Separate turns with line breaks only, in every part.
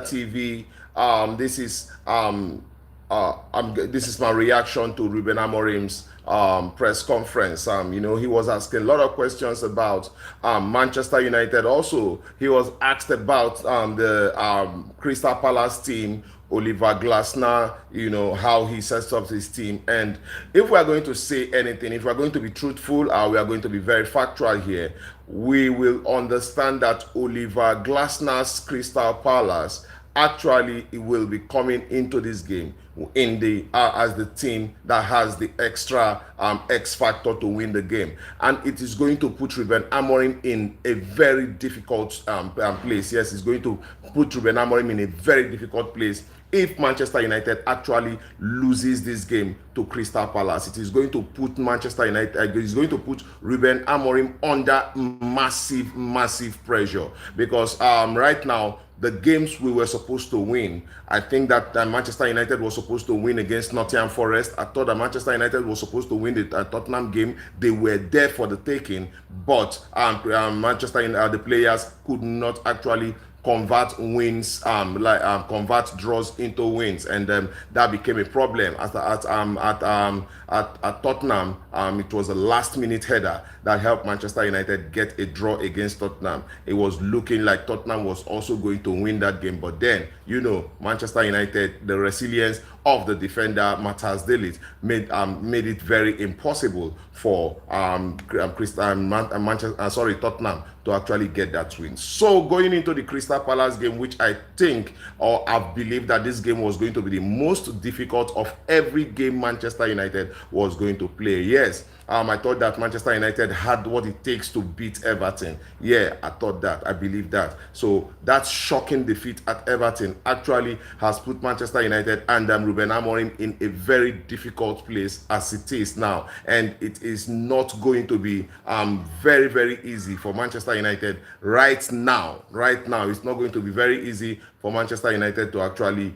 TV. This is my reaction to Ruben Amorim's press conference. He was asking a lot of questions about Manchester United. Also, he was asked about the Crystal Palace team, Oliver Glasner, how he sets up his team. And if we are going to say anything, if we are going to be truthful, we are going to be very factual here, we will understand that Oliver Glasner's Crystal Palace actually it will be coming into this game in the as the team that has the extra X factor to win the game, and it is going to put Ruben Amorim in a very difficult place. Yes, it's going to put Ruben Amorim in a very difficult place if Manchester United actually loses this game to Crystal Palace. It is going to put Manchester United, it is going to put Ruben Amorim under massive pressure, because right now the games we were supposed to win, I think that Manchester United was supposed to win against Nottingham Forest. I thought that Manchester United was supposed to win the Tottenham game. They were there for the taking, but the players could not actually convert draws into wins, and that became a problem at Tottenham. It was a last-minute header that helped Manchester United get a draw against Tottenham. It was looking like Tottenham was also going to win that game, but then Manchester United, the resilience of the defender Matthias de Ligt made it very impossible for Tottenham to actually get that win. So going into the Crystal Palace game, which I think, or I believe that this game was going to be the most difficult of every game Manchester United was going to play. Yes, I thought that Manchester United had what it takes to beat Everton. Yeah, I thought that. I believe that. So that shocking defeat at Everton actually has put Manchester United and Ruben Amorim in a very difficult place as it is now. And it is not going to be very easy for Manchester United right now. Right now, it's not going to be very easy for Manchester United to actually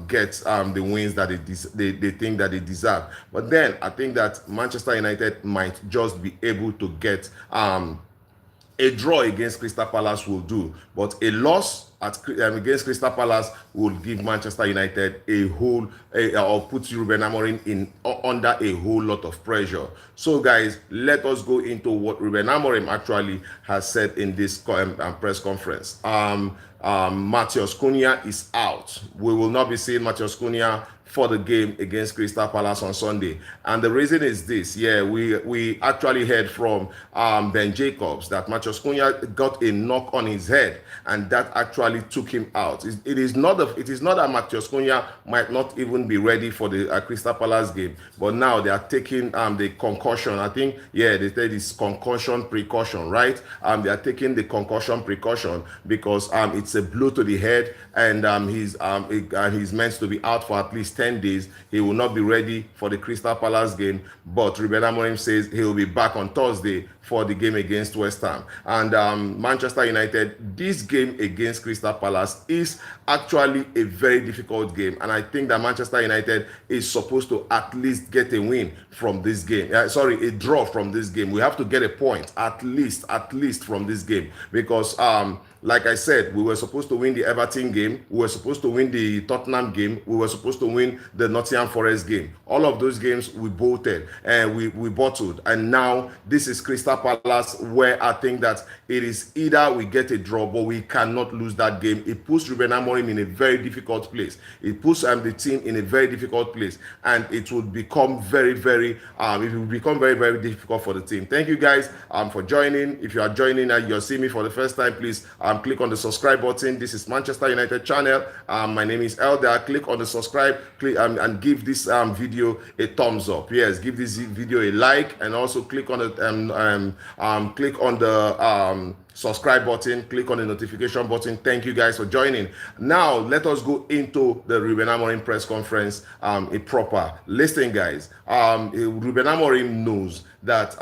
get the wins that they think that they deserve. But then I think that Manchester United might just be able to get a draw against Crystal Palace will do, but a loss against Crystal Palace will give Manchester United or put Ruben Amorim under a whole lot of pressure. So guys, let us go into what Ruben Amorim actually has said in this press conference. Matheus Cunha is out. We will not be seeing Matheus Cunha for the game against Crystal Palace on Sunday, and the reason is this. Yeah, we actually heard from Ben Jacobs that Matheus Cunha got a knock on his head, and that actually took him out. It is not that Matheus Cunha might not even be ready for the Crystal Palace game, but now they are taking the concussion. I think, yeah, they said it's concussion precaution, right? They are taking the concussion precaution because it's a blow to the head, and he's meant to be out for at least 10 days. He will not be ready for the Crystal Palace game, but Ruben Amorim says he will be back on Thursday for the game against West Ham. And Manchester United, this game against Crystal Palace is actually a very difficult game, and I think that Manchester United is supposed to at least get a win from this game. A draw from this game. We have to get a point at least from this game, because like I said, we were supposed to win the Everton game, we were supposed to win the Tottenham game, we were supposed to win the Nottingham Forest game. All of those games we bolted and we bottled, and now this is Crystal Palace, where I think that it is either we get a draw, but we cannot lose that game. It puts Ruben Amorim in a very difficult place. It puts the team in a very difficult place, and it will become very difficult for the team. Thank you guys for joining. If you are joining and you're seeing me for the first time, please click on the subscribe button. This is Manchester United channel. My name is Elder. Click on the subscribe, click and give this video a thumbs up. Yes, give this video a like, and also click on the subscribe button, click on the notification button. Thank you guys for joining. Now let us go into the Ruben Amorim press conference a proper. Listen guys, Ruben Amorim knows that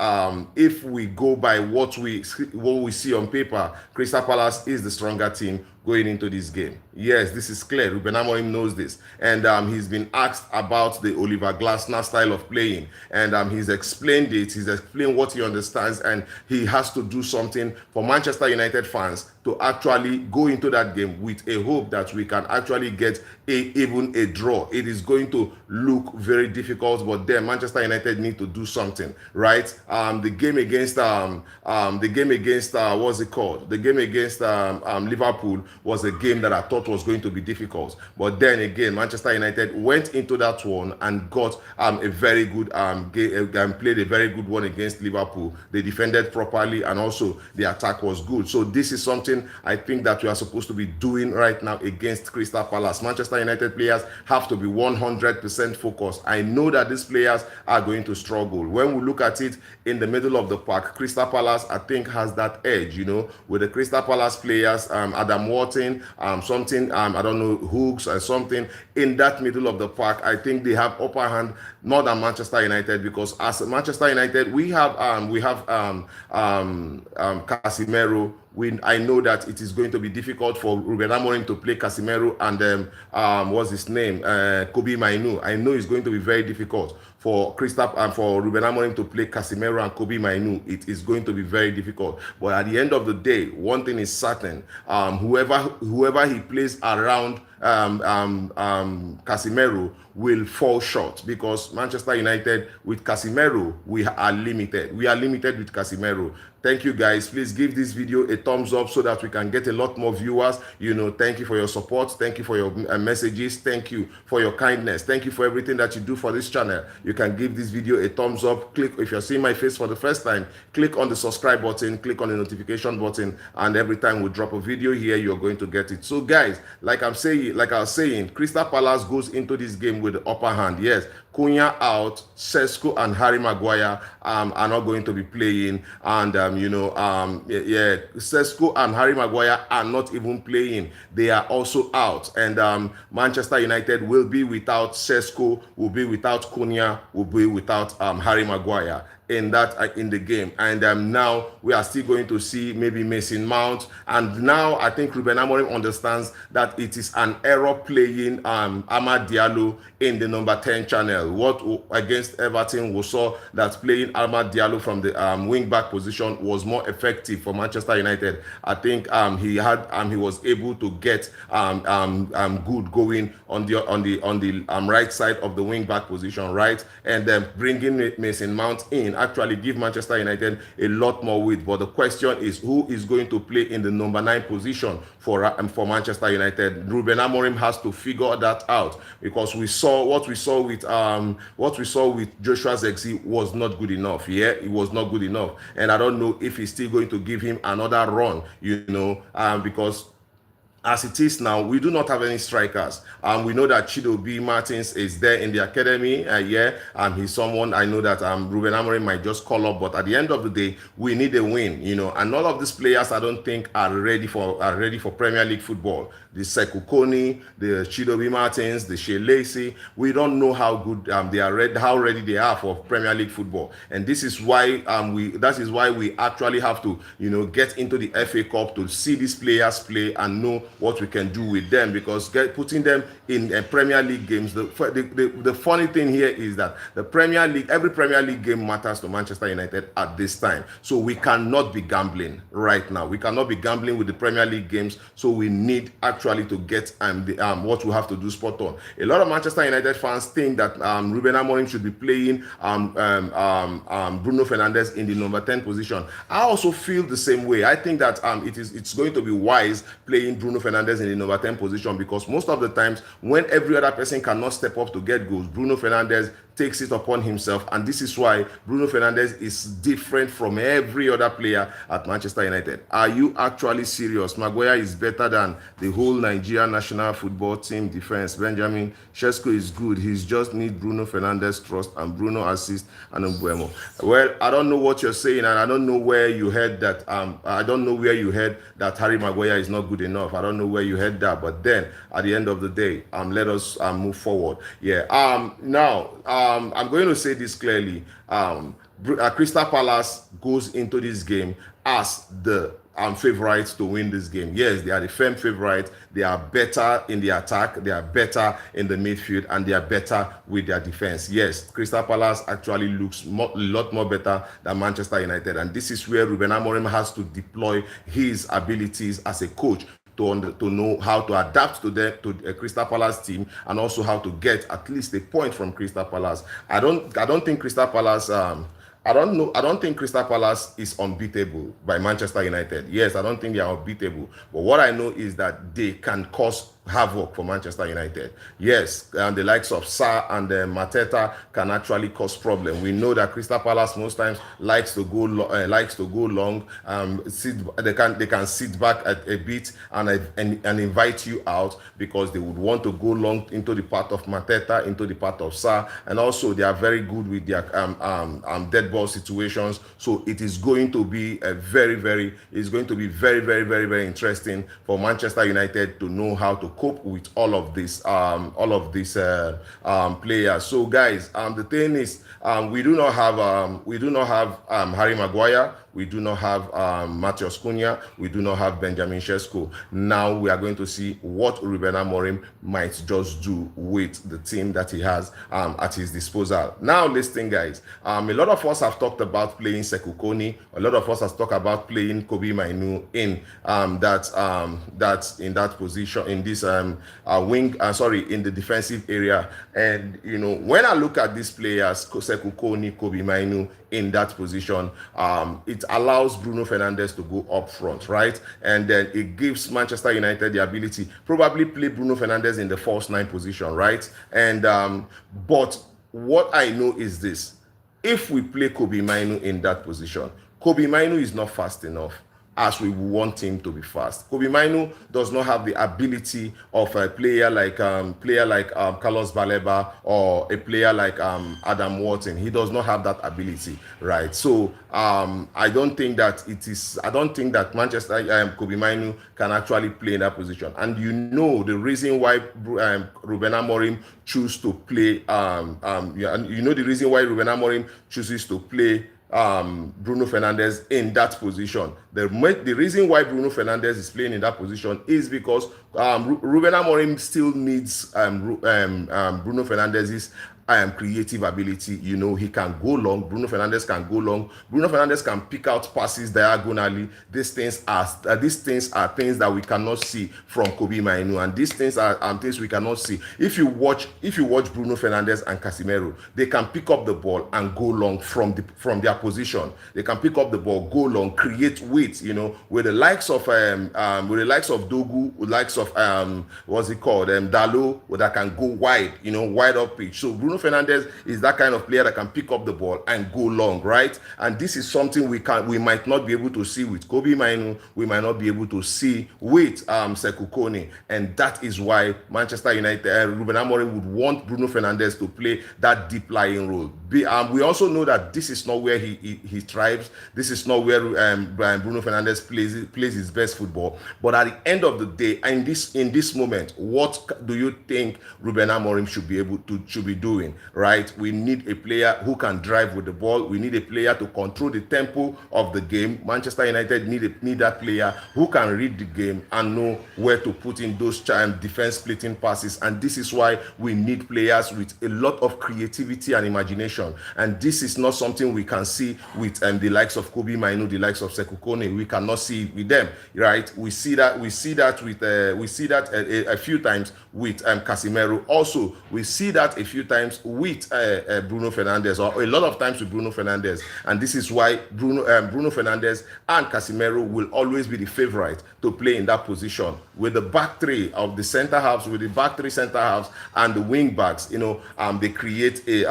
if we go by what we see on paper, Crystal Palace is the stronger team going into this game. Yes, this is clear. Ruben Amorim knows this, and he's been asked about the Oliver Glasner style of playing, and he's explained it. He's explained what he understands, and he has to do something for Manchester United fans to actually go into that game with a hope that we can actually get even a draw. It is going to look very difficult, but then Manchester United need to do something, right? The game against what's it called? The game against Liverpool was a game that I thought was going to be difficult, but then again, Manchester United went into that one and got a very good game, played a very good one against Liverpool. They defended properly, and also the attack was good. So this is something I think that we are supposed to be doing right now against Crystal Palace. Manchester United players have to be 100% focused. I know that these players are going to struggle. When we look at it in the middle of the park, Crystal Palace, I think, has that edge, you know, with the Crystal Palace players, Adam Wharton, I don't know, Hooks or something, in that middle of the park. I think they have upper hand more than Manchester United, because as Manchester United, we have Casemiro. I know that it is going to be difficult for Ruben Amorim to play Casemiro and what's his name, Kobe Mainu. I know it's going to be very difficult for for Ruben Amorim to play Casemiro and Kobe Mainu. It is going to be very difficult. But at the end of the day, one thing is certain: whoever he plays around Casemiro will fall short, because Manchester United with Casemiro, we are limited. We are limited with Casemiro. Thank you, guys. Please give this video a thumbs up so that we can get a lot more viewers. You know, thank you for your support. Thank you for your messages. Thank you for your kindness. Thank you for everything that you do for this channel. You can give this video a thumbs up. Click, if you're seeing my face for the first time, click on the subscribe button, click on the notification button, and every time we drop a video here, you're going to get it. So, guys, like I was saying, Crystal Palace goes into this game with the upper hand. Yes, Cunha out, Sesko and Harry Maguire are not going to be playing, and Sesko and Harry Maguire are not even playing. They are also out, and Manchester United will be without Sesko, will be without Cunha, will be without Harry Maguire in the game. And now we are still going to see maybe Mason Mount, and now I think Ruben Amorim understands that it is an error playing Amad Diallo in the number 10 channel. What against Everton, we saw that playing Amad Diallo from the wing back position was more effective for Manchester United. I think he was able to get good going on the right side of the wing back position, right? And then bringing Mason Mount in actually give Manchester United a lot more width. But the question is, who is going to play in the number 9 position for Manchester United? Ruben Amorim has to figure that out, because what we saw with Joshua Zexi was not good enough. Yeah, it was not good enough, and I don't know if he's still going to give him another run, you know, because as it is now, we do not have any strikers. We know that Chidobe Martins is there in the academy. He's someone I know that Ruben Amorim might just call up. But at the end of the day, we need a win, you know. And all of these players, I don't think, are ready for Premier League football. The Sekou Kone, the Chidobe Martins, the Shea Lacey. We don't know how good they are, how ready they are for Premier League football. And this is why we actually have to, you know, get into the FA Cup to see these players play and know what we can do with them, because putting them in Premier League games, the funny thing here is that the Premier League, every Premier League game matters to Manchester United at this time. So we cannot be gambling right now. We cannot be gambling with the Premier League games. So we need actually to get what we have to do spot on. A lot of Manchester United fans think that Ruben Amorim should be playing Bruno Fernandes in the number 10 position. I also feel the same way. I think that it's going to be wise playing Bruno Fernandes in the number 10 position, because most of the times when every other person cannot step up to get goals, Bruno Fernandes takes it upon himself, and this is why Bruno Fernandes is different from every other player at Manchester United. Are you actually serious? Maguire is better than the whole Nigeria national football team defense. Benjamin Sesko is good. He just needs Bruno Fernandes trust and Bruno assist and Mbuemo. Well, I don't know what you're saying, and I don't know where you heard that. I don't know where you heard that Harry Maguire is not good enough. I don't know where you heard that, but then at the end of the day, let us move forward. Yeah. Now, I'm going to say this clearly. Crystal Palace goes into this game as the favorites to win this game. Yes, they are the firm favorites. They are better in the attack, they are better in the midfield, and they are better with their defense. Yes, Crystal Palace actually looks a lot more better than Manchester United, and this is where Ruben Amorim has to deploy his abilities as a coach to know how to adapt to a Crystal Palace team, and also how to get at least a point from Crystal Palace. I don't think Crystal Palace I don't think Crystal Palace is unbeatable by Manchester United. Yes, I don't think they are unbeatable. But what I know is that they can cause havoc for Manchester United. Yes, and the likes of Sarr and Mateta can actually cause problem. We know that Crystal Palace most times likes to go long. They can sit back at a bit and invite you out, because they would want to go long into the part of Mateta, into the part of Sarr, and also they are very good with their dead ball situations. So it is going to be very interesting for Manchester United to know how to cope with all of these players. So guys, the thing is, we do not have Harry Maguire. We do not have Matheus Cunha. We do not have Benjamin Sesko. Now we are going to see what Ruben Amorim might just do with the team that he has at his disposal. Now listen, guys. A lot of us have talked about playing Sekou Kone. A lot of us have talked about playing Kobbie Mainoo in that position, in this in the defensive area. And you know, when I look at these players, Sekou Kone, Kobbie Mainoo, in that position, it allows Bruno Fernandes to go up front, right? And then it gives Manchester United the ability probably play Bruno Fernandes in the false nine position, right? And but what I know is this: if we play Kobbie Mainoo in that position, Kobbie Mainoo is not fast enough as we want him to be fast. Kobbie Mainoo does not have the ability of a player like Carlos Baleba or a player like Adam Wharton. He does not have that ability, right? So I don't think that Manchester Kobbie Mainoo can actually play in that position. And you know the reason why Ruben Amorim chooses to play chooses to play Bruno Fernandes in that position. The reason why Bruno Fernandes is playing in that position is because Ruben Amorim still needs Bruno Fernandes's creative ability. You know, he can go long. Bruno Fernandes can go long. Bruno Fernandes can pick out passes diagonally. These things are things that we cannot see from Kobbie Mainoo, and these things are things we cannot see. If you watch Bruno Fernandes and Casemiro, they can pick up the ball and go long from their position. They can pick up the ball, go long, create width. You know, with the likes of Dogu, with the likes of Dalo, that can go wide. You know, wide up pitch. So Bruno Fernandes is that kind of player that can pick up the ball and go long, right? And this is something we might not be able to see with Kobbie Mainoo. We might not be able to see with Sekou Kone, and that is why Manchester United, Ruben Amorim would want Bruno Fernandes to play that deep lying role. We also know that this is not where he thrives. This is not where Bruno Fernandes plays his best football. But at the end of the day, in this moment, what do you think Ruben Amorim should be doing? Right? We need a player who can drive with the ball. We need a player to control the tempo of the game. Manchester United need that player who can read the game and know where to put in those defense splitting passes. And this is why we need players with a lot of creativity and imagination. And this is not something we can see with the likes of Kobbie Mainoo, the likes of Sekou Kone. We cannot see it with them, right? We see that a few times with Casemiro. Also, we see that a few times with Bruno Fernandes, or a lot of times with Bruno Fernandes. And this is why Bruno Fernandes and Casemiro will always be the favorite to play in that position, with the back three of the center halves, with the back three center halves and the wing backs. You know, they create a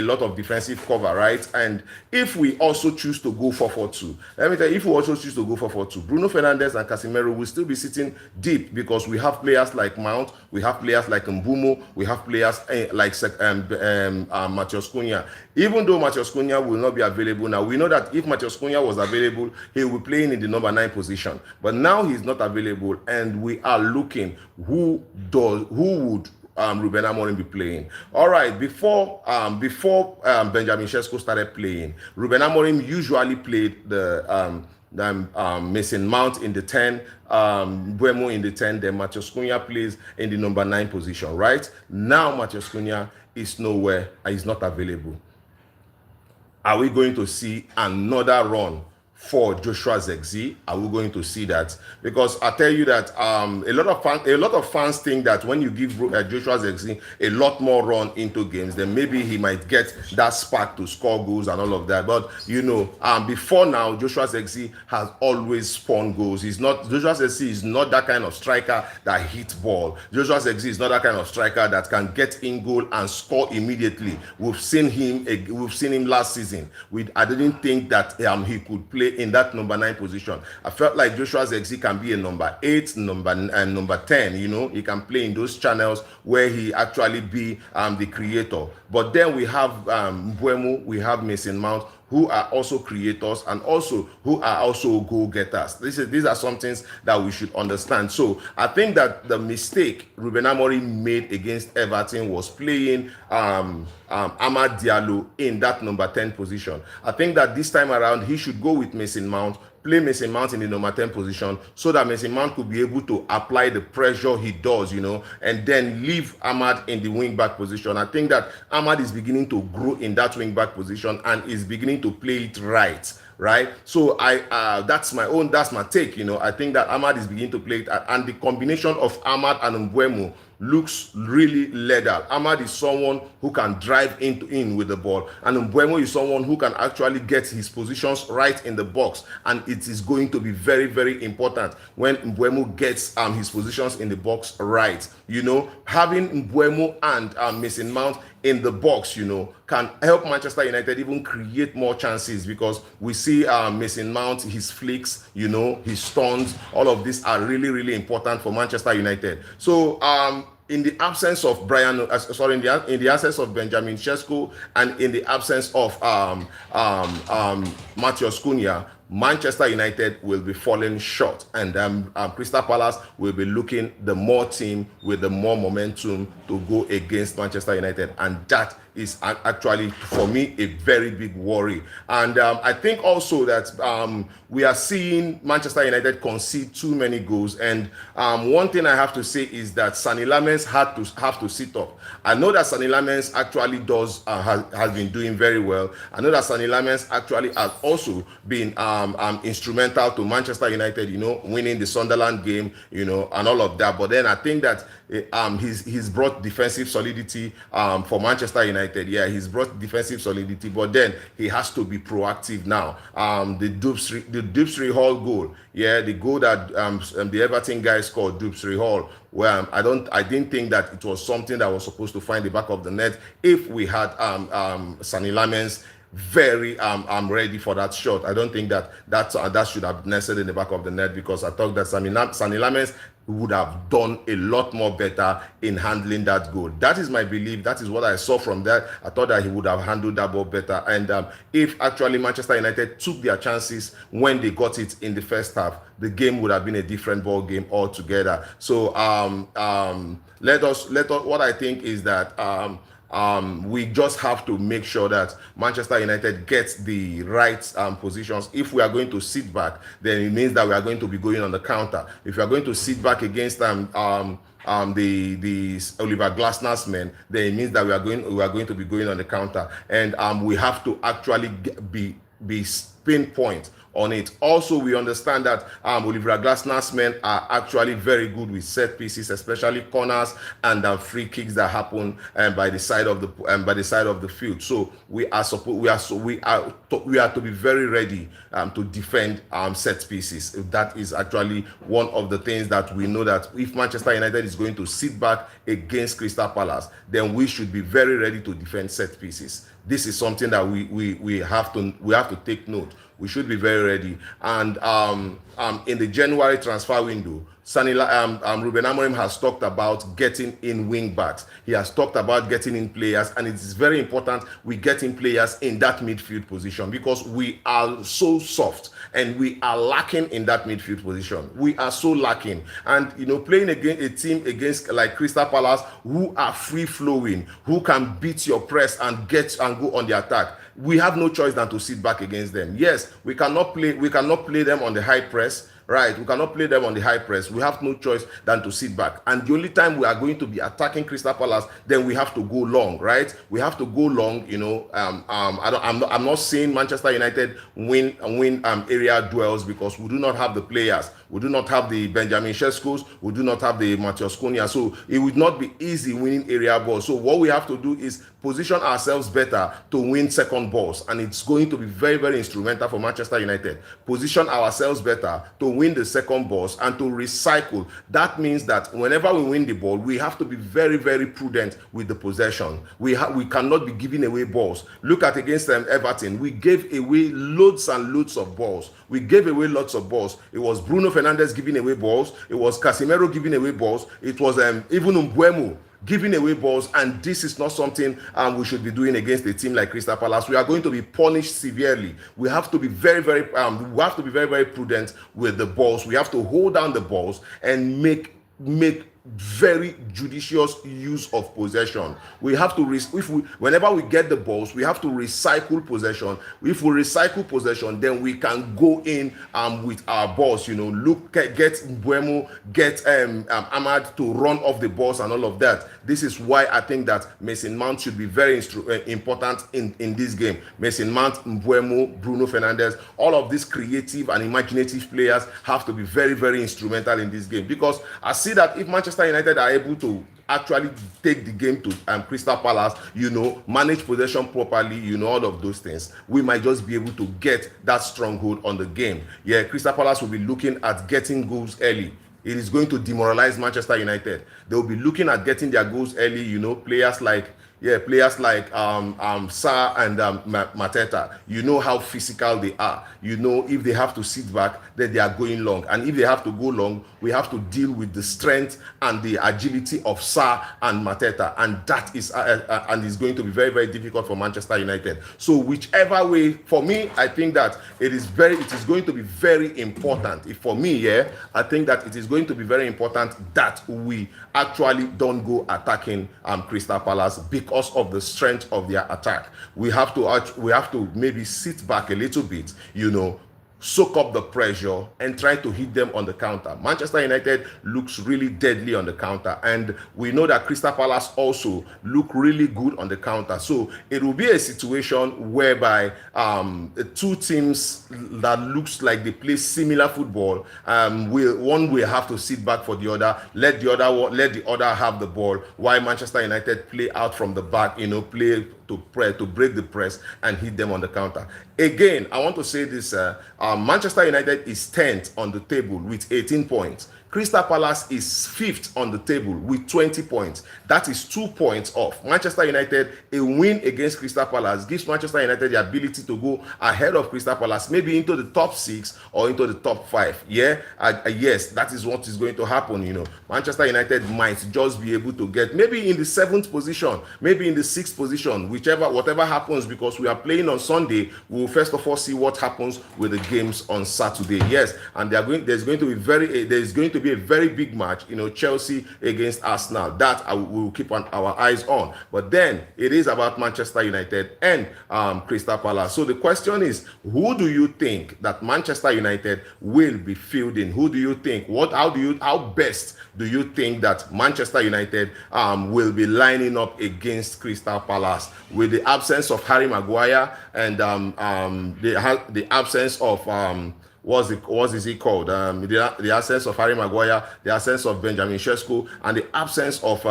lot of defensive cover, right? And if we also choose to go 4-4-2, let me tell you, if we also choose to go 4-4-2, Bruno Fernandes and Casemiro will still be sitting deep, because we have players like Mount, we have players like Mbeumo, we have players like Matheus Cunha. Even though Matheus Cunha will not be available now, we know that if Matheus Cunha was available, he will be playing in the number 9 position. But now he's not available, and we are looking who would Ruben Amorim be playing. All right, before Benjamin Sesko started playing, Ruben Amorim usually played the Mason Mount in the 10, Buemo in the 10, then Matheus Cunha plays in the number 9 position, right? Now Matheus Cunha is nowhere and is not available. Are we going to see another run for Joshua Zexi? Are we going to see that? Because I tell you that a lot of fans think that when you give Joshua Zexi a lot more run into games, then maybe he might get that spark to score goals and all of that. But you know, before now, Joshua Zexi has always spawned goals. Joshua Zexi is not that kind of striker that hits ball. Joshua Zexi is not that kind of striker that can get in goal and score immediately. We've seen him last season. I didn't think that he could play in that number 9 position. I felt like Joshua Zexi can be a number 8, number 10. You know, he can play in those channels where he actually be the creator. But then we have Buemo, we have Mason Mount, who are also creators and also who are also goal-getters. These are some things that we should understand. So I think that the mistake Ruben Amorim made against Everton was playing Amad Diallo in that number 10 position. I think that this time around he should go with Mason Mount, play Mason Mount in the number 10 position so that Mason Mount could be able to apply the pressure he does, you know, and then leave Amad in the wing-back position. I think that Amad is beginning to grow in that wing-back position and is beginning to play it right. So that's my take, you know. I think that Amad is beginning to play it, and the combination of Amad and Mbeumo looks really lethal. Amad is someone who can drive in with the ball, and Mbeumo is someone who can actually get his positions right in the box, and it is going to be very, very important when Mbeumo gets his positions in the box right. You know, having Mbeumo and Mason Mount in the box, you know, can help Manchester United even create more chances, because we see Mason Mount, his flicks, you know, his stunts, all of these are really, really important for Manchester United. So in the absence of in the absence of Benjamin Sesko and in the absence of Matheus Cunha, Manchester United will be falling short, and Crystal Palace will be looking the more team with the more momentum to go against Manchester United, and that is actually, for me, a very big worry. And I think also that we are seeing Manchester United concede too many goals. And one thing I have to say is that Sani Lamens have to sit up. I know that Sani Lamens actually has been doing very well. I know that Sani Lamens actually has also been instrumental to Manchester United, you know, winning the Sunderland game, you know, and all of that. But then I think that he's brought defensive solidity for Manchester United. Yeah, he's brought defensive solidity, but then he has to be proactive now. The Dupsri Hall goal, yeah, the goal that the Everton guys scored, Dupsri Hall, well, I didn't think that it was something that was supposed to find the back of the net if we had Sani Lamens very ready for that shot. I don't think that should have nested in the back of the net, because I thought that Sani Lamens would have done a lot more better in handling that goal. That is my belief. That is what I saw from that. I thought that he would have handled that ball better. And if actually Manchester United took their chances when they got it in the first half, the game would have been a different ball game altogether. So what I think is that we just have to make sure that Manchester United gets the right positions. If we are going to sit back, then it means that we are going to be going on the counter. If we are going to sit back against the Oliver Glasner's men, then it means that we are going to be going on the counter, and we have to actually be pinpoint on it. Also, we understand that Oliver Glasner's men are actually very good with set pieces, especially corners and free kicks that happen by the side of the field. So we are to be very ready to defend set pieces. That is actually one of the things that we know, that if Manchester United is going to sit back against Crystal Palace, then we should be very ready to defend set pieces. This is something that we have to take note. We should be very ready. And in the January transfer window, Ruben Amorim has talked about getting in wing backs. He has talked about getting in players, and it is very important we get in players in that midfield position, because we are so soft and we are lacking in that midfield position. We are so lacking. And playing against a team against like Crystal Palace, who are free flowing, who can beat your press and go on the attack, we have no choice than to sit back against them. Yes, we cannot play them on the high press. Right, we cannot play them on the high press. We have no choice than to sit back. And the only time we are going to be attacking Crystal Palace, then we have to go long, right? We have to go long. I'm not saying Manchester United win area duels, because we do not have the players. We do not have the Benjamin Šeškos. We do not have the Cunha. So it would not be easy winning area balls. So what we have to do is position ourselves better to win second balls, and it's going to be very, very instrumental for Manchester United. Position ourselves better to win the second balls and to recycle. That means that whenever we win the ball, we have to be very, very prudent with the possession. We cannot be giving away balls. Look at against Everton, we gave away loads and loads of balls. We gave away lots of balls. It was Bruno Fernandes giving away balls. It was Casemiro giving away balls. It was even Mbeumo giving away balls, and this is not something we should be doing against a team like Crystal Palace. We are going to be punished severely. We have to be very, very very prudent with the balls. We have to hold down the balls and make very judicious use of possession. We have to whenever we get the balls, we have to recycle possession. If we recycle possession, then we can go in with our balls. Get Mbeumo, get Ahmad to run off the balls and all of that. This is why I think that Mason Mount should be very important in this game. Mason Mount, Mbeumo, Bruno Fernandes, all of these creative and imaginative players have to be very, very instrumental in this game, because I see that if Manchester United are able to actually take the game to Crystal Palace, manage possession properly, all of those things, we might just be able to get that stronghold on the game. Yeah, Crystal Palace will be looking at getting goals early. It is going to demoralize Manchester United. They will be looking at getting their goals early. Players like Sa and Mateta, how physical they are. If they have to sit back, then they are going long. And if they have to go long, we have to deal with the strength and the agility of Sa and Mateta. And that is is going to be very, very difficult for Manchester United. So whichever way, for me, I think that it is going to be very important. I think that it is going to be very important that we actually don't go attacking Crystal Palace because of the strength of their attack. We have to maybe sit back a little bit, soak up the pressure and try to hit them on the counter. Manchester United looks really deadly on the counter, and we know that Crystal Palace also look really good on the counter. So it will be a situation whereby two teams that looks like they play similar football, one will have to sit back for the other, let the other have the ball, while Manchester United play out from the back, play to break the press and hit them on the counter. Again, I want to say this, Manchester United is 10th on the table with 18 points. Crystal Palace is 5th on the table with 20 points. That is 2 points off. Manchester United, a win against Crystal Palace gives Manchester United the ability to go ahead of Crystal Palace, maybe into the top 6 or into the top 5. Yeah, yes, that is what is going to happen. Manchester United might just be able to get maybe in the 7th position, maybe in the 6th position, whatever happens, because we are playing on Sunday. We will first of all see what happens with the games on Saturday. Yes, and there's going to be a very big match, Chelsea against Arsenal. That we will keep our eyes on. But then it is about Manchester United and Crystal Palace. So the question is, who do you think that Manchester United will be fielding? Who do you think? How best do you think that Manchester United will be lining up against Crystal Palace with the absence of Harry Maguire and the absence of what is he called? The absence of Harry Maguire, the absence of Benjamin Šeško, and the absence of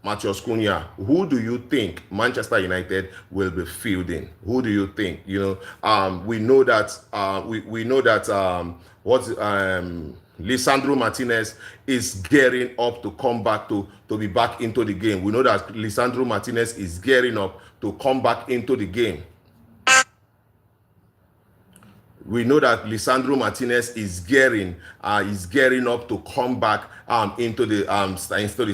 Matheus Cunha. Who do you think Manchester United will be fielding? Who do you think? We know that Lisandro Martinez is gearing up to come back to be back into the game. We know that Lisandro Martinez is gearing up to come back into the game. We know that Lisandro Martinez is gearing up to come back into the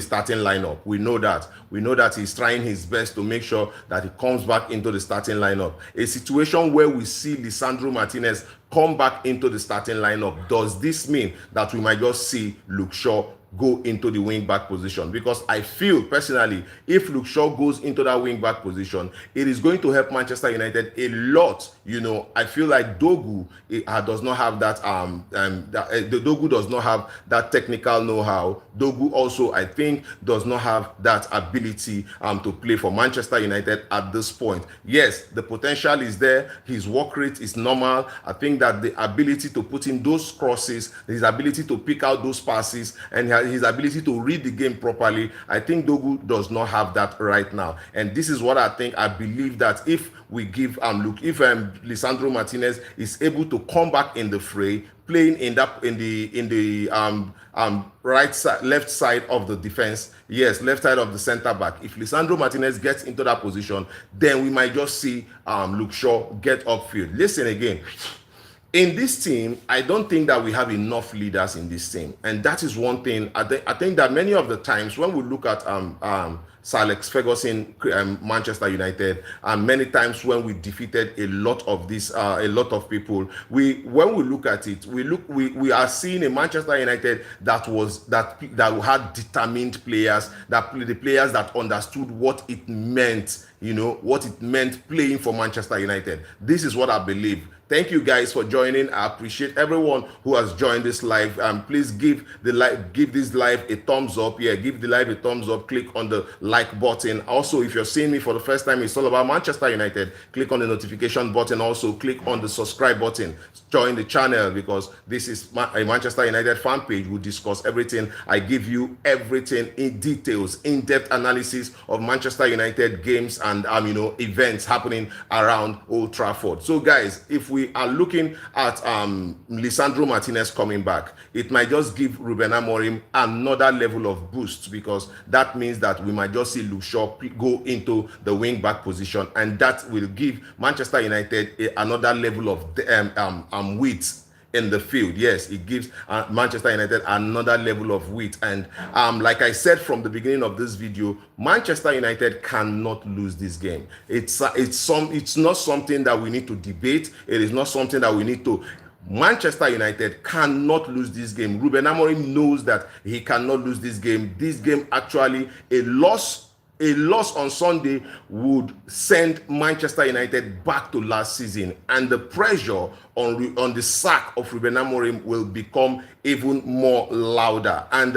starting lineup. We know that he's trying his best to make sure that he comes back into the starting lineup. A situation where we see Lisandro Martinez come back into the starting lineup, does this mean that we might just see Luke Shaw go into the wing back position? Because I feel personally, if Luke Shaw goes into that wing back position, it is going to help Manchester United a lot. You know, I feel like Dogu does not have that Dogu does not have that technical know-how. Dogu also, I think, does not have that ability to play for Manchester United at this point. Yes, the potential is there. His work rate is normal. I think that the ability to put in those crosses, his ability to pick out those passes, and his ability to read the game properly, I think Dogu does not have that right now. And this is what I think. I believe that if we give Lisandro Martinez is able to come back in the fray, playing in the right side, left side of the defense, yes, left side of the center back. If Lisandro Martinez gets into that position, then we might just see Luke Shaw get upfield. Listen again. In this team, I don't think that we have enough leaders in this team, and that is one thing. I think that many of the times when we look at Sir Alex Ferguson, Manchester United, and many times when we defeated a lot of people, when we look at it, we are seeing a Manchester United that had determined players, the players that understood what it meant, you know, what it meant playing for Manchester United. This is what I believe. Thank you guys for joining. I appreciate everyone who has joined this live. Please give this live a thumbs up. Yeah, give the live a thumbs up. Click on the like button. Also, if you're seeing me for the first time, it's all about Manchester United. Click on the notification button. Also, click on the subscribe button. Join the channel, because this is a Manchester United fan page. We discuss everything. I give you everything in details, in-depth analysis of Manchester United games and events happening around Old Trafford. So, guys, if we are looking at Lisandro Martinez coming back, it might just give Ruben Amorim another level of boost, because that means that we might just see Luke Shaw go into the wing back position, and that will give Manchester United another level of width in the field. Yes, it gives Manchester United another level of width. And like I said from the beginning of this video, Manchester United cannot lose this game. It's not something that we need to debate. It is not something that we need to. Manchester United cannot lose this game. Ruben Amorim knows that he cannot lose this game. This game, actually, a loss on Sunday would send Manchester United back to last season, and the pressure on the sack of Ruben Amorim will become even more louder, and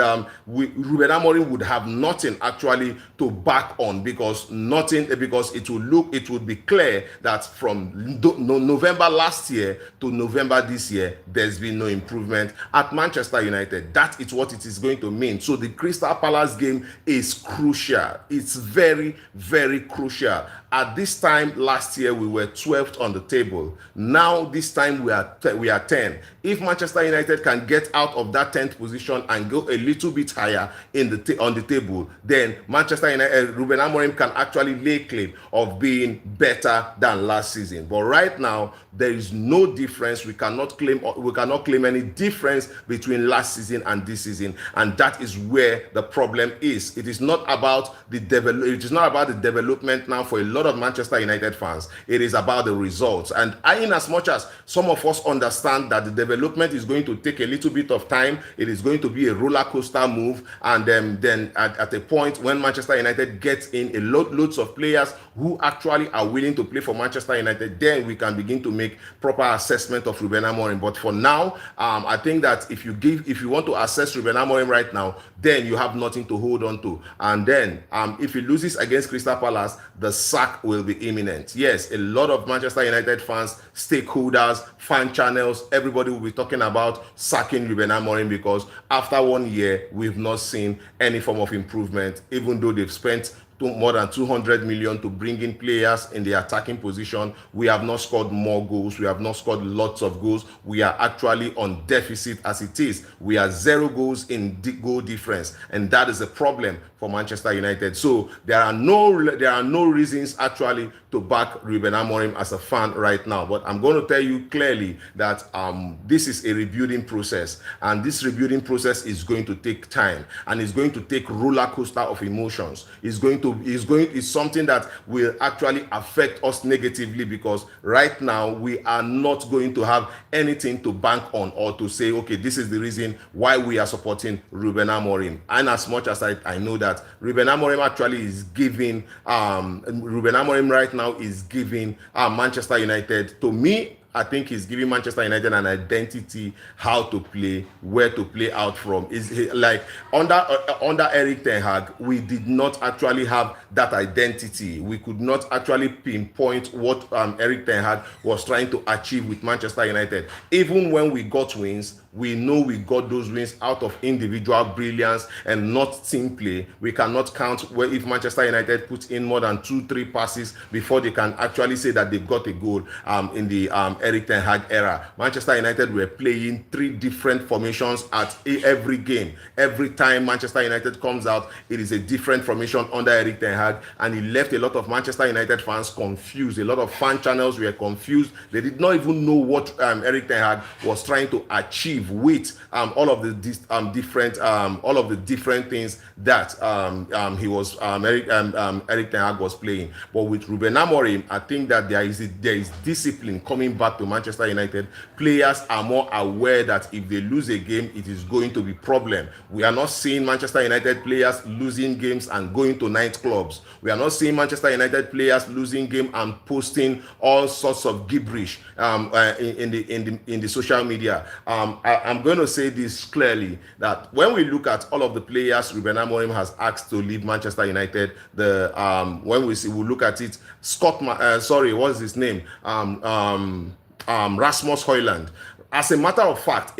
Ruben Amorim would have nothing actually to back on, because it would be clear that from November last year to November this year, there's been no improvement at Manchester United. That is what it is going to mean. So the Crystal Palace game is crucial. It's very, very crucial. At this time last year, we were 12th on the table. Now this time we are 10. If Manchester United can get out of that 10th position and go a little bit higher on the table, then Manchester United, Ruben Amorim can actually lay claim of being better than last season. But right now, there is no difference. We cannot claim any difference between last season and this season, and that is where the problem is. It is not about the development now for a lot of Manchester United fans. It is about the results. And in as much as some of us understand that the development is going to take a little bit of time, it is going to be a roller coaster move, and then at a point when Manchester United gets in loads of players who actually are willing to play for Manchester United, then we can begin to make proper assessment of Ruben Amorim. But for now, I think that if you want to assess Ruben Amorim right now, then you have nothing to hold on to. And then if he loses against Crystal Palace, the sack will be imminent. Yes, a lot of Manchester United fans, stakeholders, fan channels, everybody will be talking about sacking Ruben Amorim, because after 1 year, we've not seen any form of improvement, even though they've spent more than 200 million to bring in players in the attacking position. We have not scored more goals. We have not scored lots of goals. We are actually on deficit as it is. We are 0 goals in goal difference, and that is a problem for Manchester United. So there are no reasons actually to to back Ruben Amorim as a fan right now. But I'm going to tell you clearly that this is a rebuilding process, and this rebuilding process is going to take time, and it's going to take roller coaster of emotions. It's something that will actually affect us negatively, because right now we are not going to have anything to bank on or to say, okay, this is the reason why we are supporting Ruben Amorim. And as much as I know that Ruben Amorim actually is giving Ruben Amorim right now is giving Manchester United, to me, I think he's giving Manchester United an identity, how to play, where to play out from. Is like under Eric Ten Hag, we did not actually have that identity. We could not actually pinpoint what Eric Ten Hag was trying to achieve with Manchester United. Even when we got wins, we know we got those wins out of individual brilliance and not team play. We cannot count where if Manchester United puts in more than 2-3 passes before they can actually say that they've got a goal in the Eric Ten Hag era. Manchester United were playing 3 different formations at every game. Every time Manchester United comes out, it is a different formation under Eric Ten Hag, and he left a lot of Manchester United fans confused. A lot of fan channels were confused. They did not even know what Eric Ten Hag was trying to achieve with all of the different things that Eric Ten Hag was playing. But with Ruben Amorim, I think that there is discipline coming back to Manchester United. Players are more aware that if they lose a game, it is going to be problem. We are not seeing Manchester United players losing games and going to nightclubs. We are not seeing Manchester United players losing game and posting all sorts of gibberish in the social media. I'm going to say this clearly, that when we look at all of the players Ruben Amorim has asked to leave Manchester United, when we look at it, what's his name? Rasmus Højlund. As a matter of fact,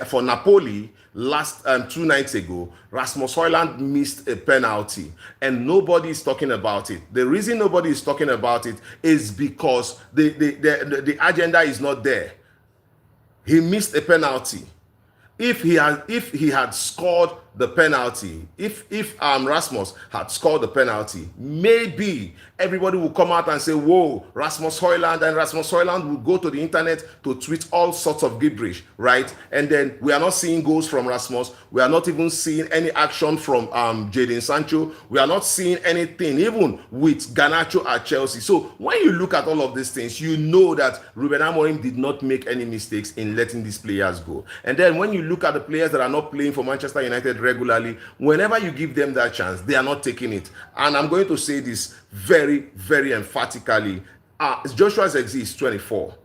for Napoli, last 2 nights ago, Rasmus Højlund missed a penalty, and nobody is talking about it. The reason nobody is talking about it is because the agenda is not there. He missed a penalty. If he had scored the penalty, if Rasmus had scored the penalty, maybe everybody will come out and say, whoa, Rasmus Højlund, and Rasmus Højlund will go to the internet to tweet all sorts of gibberish, right? And then we are not seeing goals from Rasmus. We are not even seeing any action from Jadon Sancho. We are not seeing anything, even with Garnacho at Chelsea. So when you look at all of these things, you know that Ruben Amorim did not make any mistakes in letting these players go. And then when you look at the players that are not playing for Manchester United regularly, whenever you give them that chance, they are not taking it. And I'm going to say this very, very emphatically. Joshua Zirkzee is 24.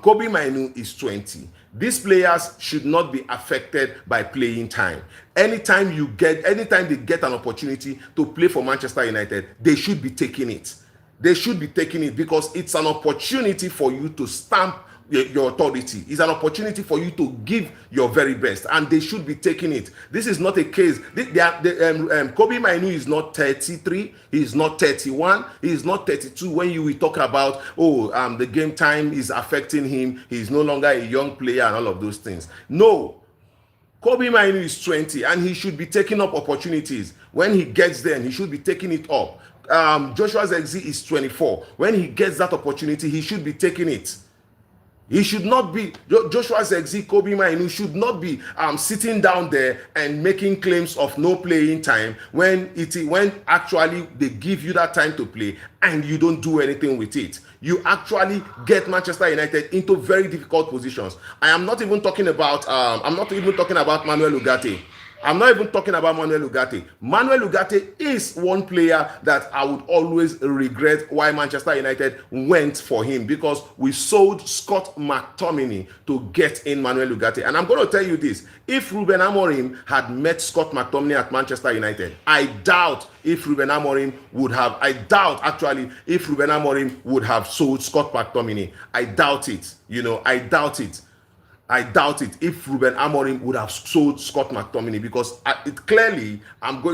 Kobe Mainoo is 20. These players should not be affected by playing time. Anytime they get an opportunity to play for Manchester United, they should be taking it. They should be taking it, because it's an opportunity for you to stamp your authority. It's an opportunity for you to give your very best, and they should be taking it. This is not a case. Kobe Mainoo is not 33. He is not 31. He is not 32. When you will talk about, the game time is affecting him, he is no longer a young player and all of those things. No. Kobe Mainoo is 20, and he should be taking up opportunities. When he gets them, he should be taking it up. Joshua Zirkzee is 24. When he gets that opportunity, he should be taking it. He should not be, Joshua Zirkzee, Kobe Mainoo should not be sitting down there and making claims of no playing time when actually they give you that time to play and you don't do anything with it. You actually get Manchester United into very difficult positions. I am not even talking about Manuel Ugarte. I'm not even talking about Manuel Ugarte. Manuel Ugarte is one player that I would always regret why Manchester United went for him, because we sold Scott McTominay to get in Manuel Ugarte. And I'm going to tell you this. If Ruben Amorim had met Scott McTominay at Manchester United, I doubt Ruben Amorim would have sold Scott McTominay. I doubt it. I doubt it. I doubt it if Ruben Amorim would have sold Scott McTominay, because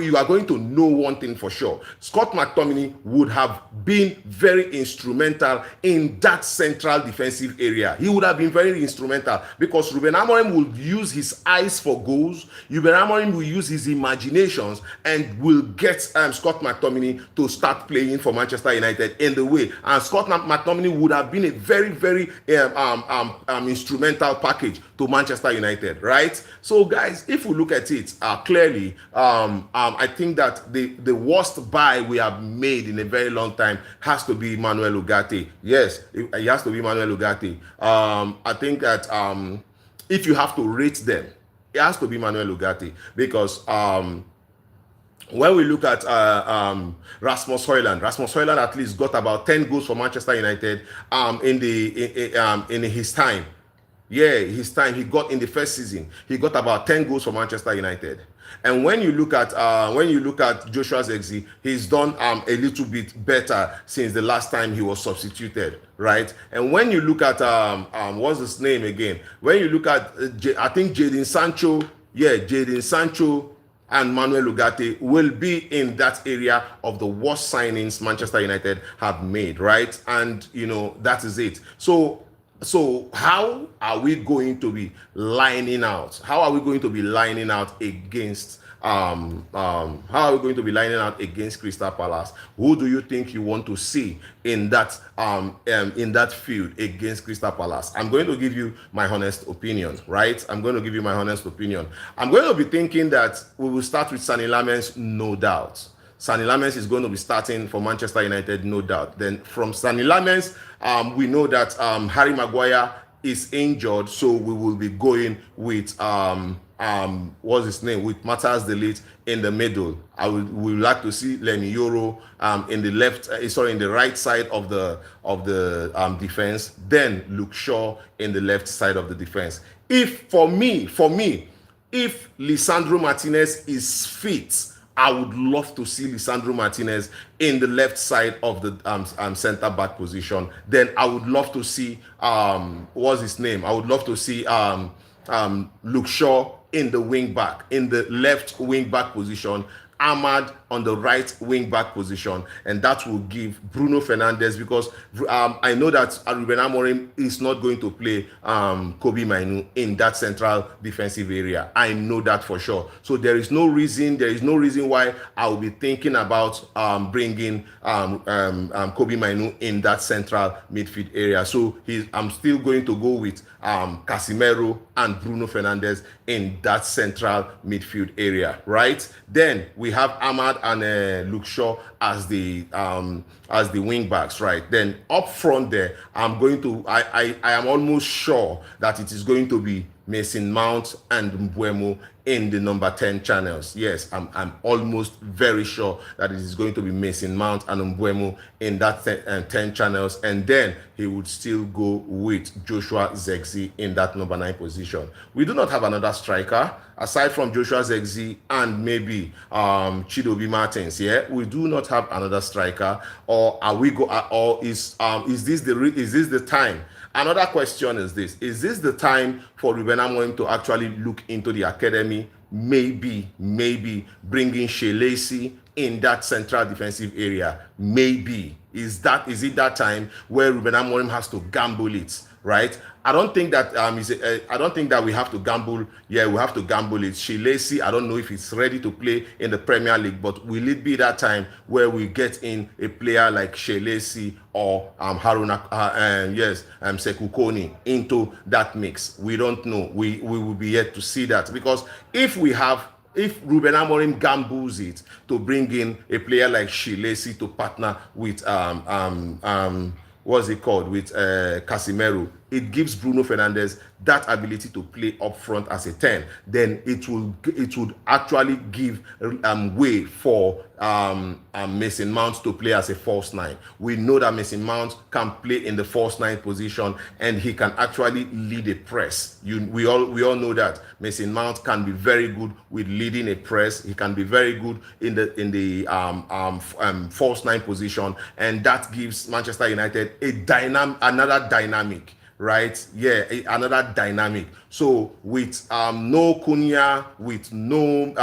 you are going to know one thing for sure. Scott McTominay would have been very instrumental in that central defensive area. He would have been very instrumental because Ruben Amorim will use his eyes for goals. Ruben Amorim will use his imaginations and will get Scott McTominay to start playing for Manchester United in the way. And Scott McTominay would have been a very, very instrumental package to Manchester United, right? So, guys, if we look at it clearly, I think that the worst buy we have made in a very long time has to be Manuel Ugarte. Yes, it has to be Manuel Ugarte. I think that if you have to rate them, it has to be Manuel Ugarte, because when we look at Rasmus Højlund at least got about 10 goals for Manchester United in his time. Yeah, his time he got in the first season, he got about 10 goals for Manchester United. And when you look at Joshua Zirkzee, he's done a little bit better since the last time he was substituted, right? And when you look at what's his name again? When you look at I think Jadon Sancho and Manuel Ugarte will be in that area of the worst signings Manchester United have made, right? And that is it. So how are we going to be lining out? How are we going to be lining out against Crystal Palace? Who do you think you want to see in that field against Crystal Palace? I'm going to give you my honest opinion, right? I'm going to be thinking that we will start with Sani Lamens, no doubt. Sani Lamens is going to be starting for Manchester United, no doubt. Then from Sani Lamens, we know that Harry Maguire is injured, so we will be going with what's his name, with Matthias de Ligt in the middle. We would like to see Leny Yoro in the right side of the defense. Then Luke Shaw in the left side of the defense. If for me, if Lisandro Martinez is fit, I would love to see Lisandro Martinez in the left side of the center back position. Then I would love to see what's his name? I would love to see Luke Shaw in the left wing back position, Ahmad on the right wing back position, and that will give Bruno Fernandes, because I know that Ruben Amorim is not going to play Kobbie Mainoo in that central defensive area. I know that for sure. So there is no reason why I will be thinking about bringing Kobbie Mainoo in that central midfield area. So I'm still going to go with Casemiro and Bruno Fernandes in that central midfield area, right? Then we have Ahmad and Luke Shaw as the wing backs, right? Then up front there, I am almost sure that it is going to be Mason Mount and Mbeumo in the number 10 channels. Yes, I'm almost very sure that it is going to be Mason Mount and Mbeumo in that 10 channels, and then he would still go with Joshua Zirkzee in that number 9 position. We do not have another striker aside from Joshua Zirkzee and maybe Chidobe Martins. Yeah, we do not have another striker. Or is this the time? Another question is this: is this the time for Ruben Amorim to actually look into the academy? Maybe bringing Shea Lacey in that central defensive area. Maybe is it that time where Ruben Amorim has to gamble it, right? I don't think that I don't think that we have to gamble. Yeah, we have to gamble it. Shea Lacey, I don't know if he's ready to play in the Premier League, but will it be that time where we get in a player like Shea Lacey or Haruna Sekou Kone into that mix? We don't know. We will be yet to see that, because if Ruben Amorim gambles it to bring in a player like Shea Lacey to partner with with Casemiro, it gives Bruno Fernandes that ability to play up front as a 10. Then it would actually give way for Mason Mount to play as a false 9. We know that Mason Mount can play in the false 9 position, and he can actually lead a press. We all know that Mason Mount can be very good with leading a press. He can be very good in the false 9 position, and that gives Manchester United another dynamic, right? Yeah, another dynamic. So with no Cunha, with no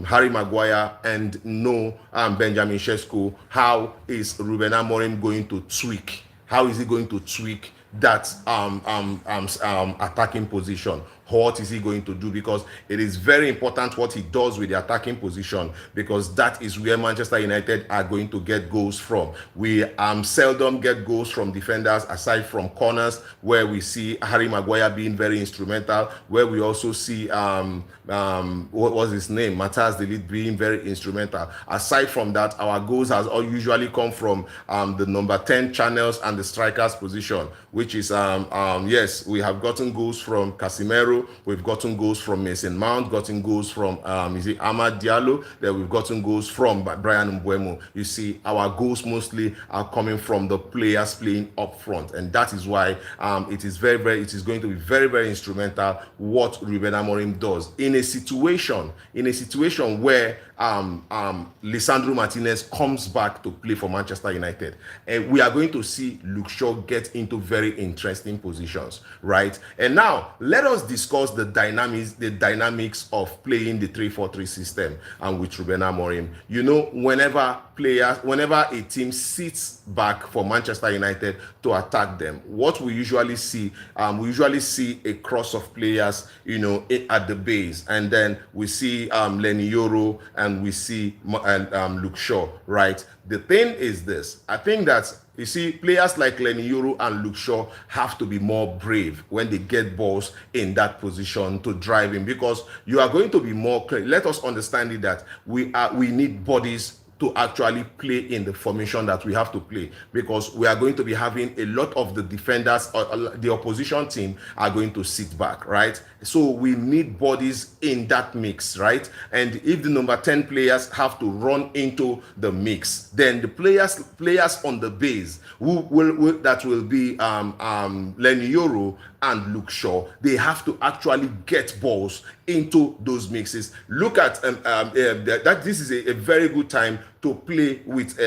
Harry Maguire, and no Benjamin Sesko, how is Ruben Amorim going to tweak? How is he going to tweak that attacking position? What is he going to do? Because it is very important what he does with the attacking position, because that is where Manchester United are going to get goals from. We seldom get goals from defenders aside from corners, where we see Harry Maguire being very instrumental, where we also see what was his name, Matthias de Ligt, being very instrumental. Aside from that, our goals has all usually come from the number 10 channels and the strikers position, which is yes, we have gotten goals from Casemiro, we've gotten goals from Mason Mount, gotten goals from is it Amad Diallo, then we've gotten goals from Brian Mbeumo. You see, our goals mostly are coming from the players playing up front, and that is why it is going to be very instrumental what Ruben Amorim does in a situation where Lisandro Martinez comes back to play for Manchester United, and we are going to see Luke Shaw get into very interesting positions, right? And now let us discuss the dynamics of playing the 3-4-3 system and with Ruben Amorim. You know, whenever a team sits back for Manchester United to attack them, what we usually see a cross of players, you know, at the base, and then we see Lenny Yoro and we see Luke Shaw, right? The thing is this: I think that, you see, players like Lenny Yoro and Luke Shaw have to be more brave when they get balls in that position to drive in, because you are going to be more clear. Let us understand it that we need bodies to actually play in the formation that we have to play, because we are going to be having a lot of the defenders or the opposition team are going to sit back, right? So we need bodies in that mix, right? And if the number 10 players have to run into the mix, then the players on the base that will be Lenny Yoro and Luke Shaw, they have to actually get balls into those mixes. Look at that. This is a very good time to play with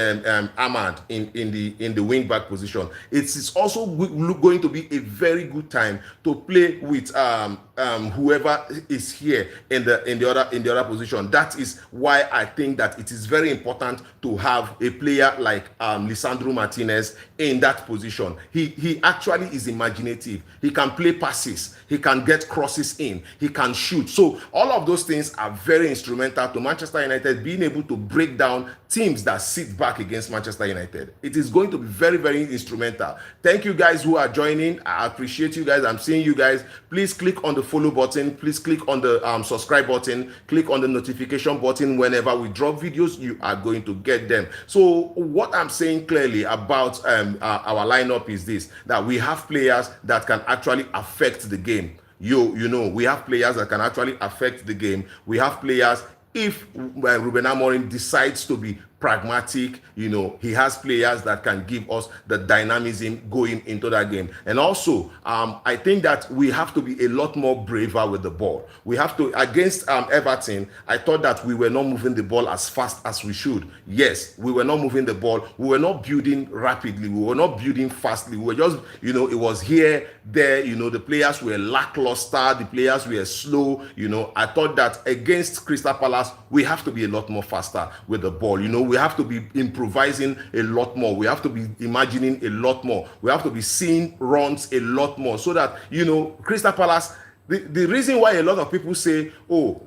Ahmad in the wing back position. It is also going to be a very good time to play with whoever is here in the other position. That is why I think that it is very important to have a player like Lisandro Martinez in that position. He actually is imaginative. He can play passes. He can get crosses in. He can shoot. So all of those things are very instrumental to Manchester United being able to break down teams that sit back against Manchester United. It is going to be very instrumental. Thank you guys who are joining. I appreciate you guys. I'm seeing you guys. Please click on the follow button. Please click on the subscribe button. Click on the notification button. Whenever we drop videos, you are going to get them. So what I'm saying clearly about our lineup is this: that we have players that can actually affect the game. You know, we have players that can actually affect the game. We have players, if Ruben Amorim decides to be pragmatic, you know, he has players that can give us the dynamism going into that game. And also, I think that we have to be a lot more braver with the ball. We have to, against Everton, I thought that we were not moving the ball as fast as we should. Yes, we were not moving the ball. We were not building rapidly. We were not building fastly. We were just, you know, it was here, there, you know, the players were lackluster. The players were slow. You know, I thought that against Crystal Palace, we have to be a lot more faster with the ball. You know, we have to be improvising a lot more. We have to be imagining a lot more. We have to be seeing runs a lot more, so that, you know, Crystal Palace, the reason why a lot of people say, oh,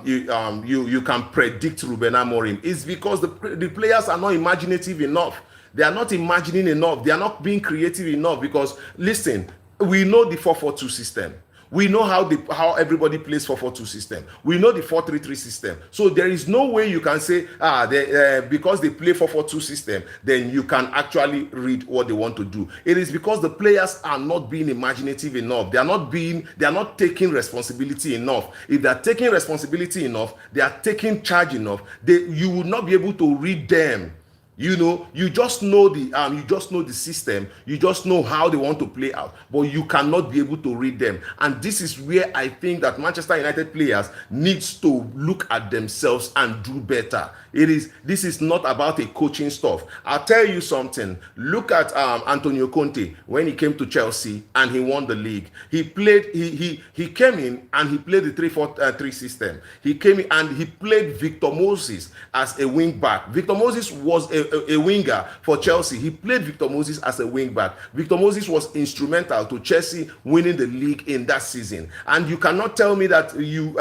you can predict Ruben Amorim, is because the players are not imaginative enough. They are not imagining enough. They are not being creative enough. Because listen, we know the 4-4-2 system. We know how everybody plays 4-4-2 system. We know the 4-3-3 system. So there is no way you can say, because they play 4-4-2 system, then you can actually read what they want to do. It is because the players are not being imaginative enough. They are not taking responsibility enough. If they are taking responsibility enough, they are taking charge enough, you will not be able to read them. You know, you just know the system, you just know how they want to play out, but you cannot be able to read them. And this is where I think that Manchester United players needs to look at themselves and do better. This is not about a coaching stuff. I'll tell you something. Look at Antonio Conte when he came to Chelsea and he won the league. He came in and he played the 3-4-3 system. He came in and he played Victor Moses as a wing back. Victor Moses was a winger for Chelsea. He played Victor Moses as a wing back. Victor Moses was instrumental to Chelsea winning the league in that season. And you cannot tell me that you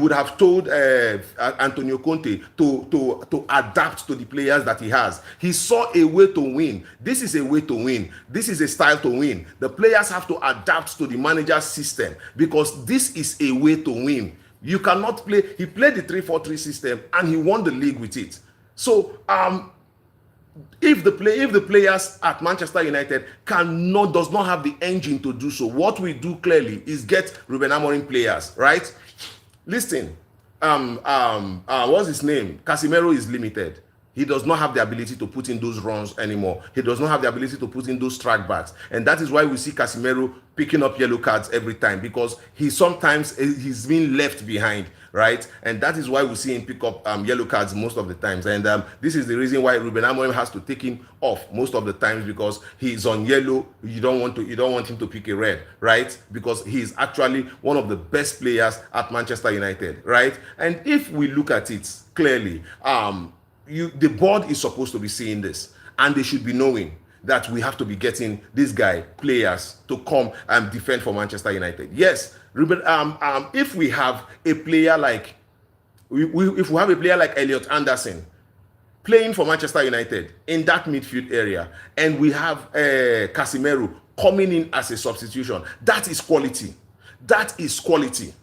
would have told Antonio Conte to adapt to the players that he has. He saw a way to win. This is a way to win. This is a style to win. The players have to adapt to the manager's system because this is a way to win. You cannot play. He played the 3-4-3 system and he won the league with it. So if the players at Manchester United does not have the engine to do so, what we do clearly is get Ruben Amorim players, right? Listen, what's his name? Casemiro is limited. He does not have the ability to put in those runs anymore. He does not have the ability to put in those track backs. And that is why we see Casemiro picking up yellow cards every time, because he's being left behind, right? And that is why we see him pick up yellow cards most of the times. And this is the reason why Ruben Amorim has to take him off most of the times, because he's on yellow. You don't want him to pick a red, right? Because he's actually one of the best players at Manchester United, right? And if we look at it clearly, the board is supposed to be seeing this, and they should be knowing that we have to be getting this guy players to come and defend for Manchester United. Yes, Ruben. If we have a player like Elliot Anderson playing for Manchester United in that midfield area, and we have Casemiro coming in as a substitution, that is quality. That is quality.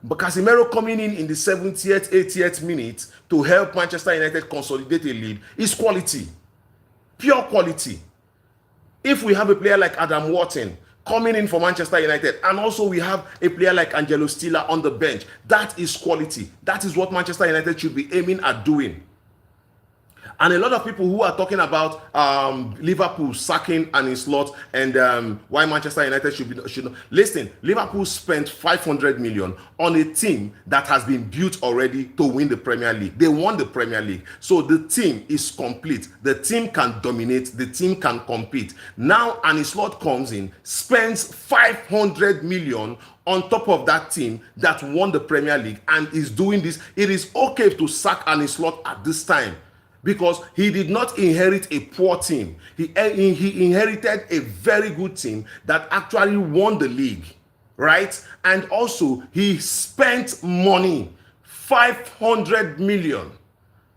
But Casemiro coming in the 70th, 80th minute to help Manchester United consolidate a lead is quality. Pure quality. If we have a player like Adam Wharton coming in for Manchester United, and also we have a player like Angelo Stiller on the bench, that is quality. That is what Manchester United should be aiming at doing. And a lot of people who are talking about Liverpool sacking Arne Slot and why Manchester United should listen. Liverpool spent 500 million on a team that has been built already to win the Premier League. They won the Premier League, so the team is complete. The team can dominate. The team can compete. Now Arne Slot comes in, spends 500 million on top of that team that won the Premier League and is doing this. It is okay to sack Arne Slot at this time, because he did not inherit a poor team. He inherited a very good team that actually won the league, right? And also, he spent money, 500 million.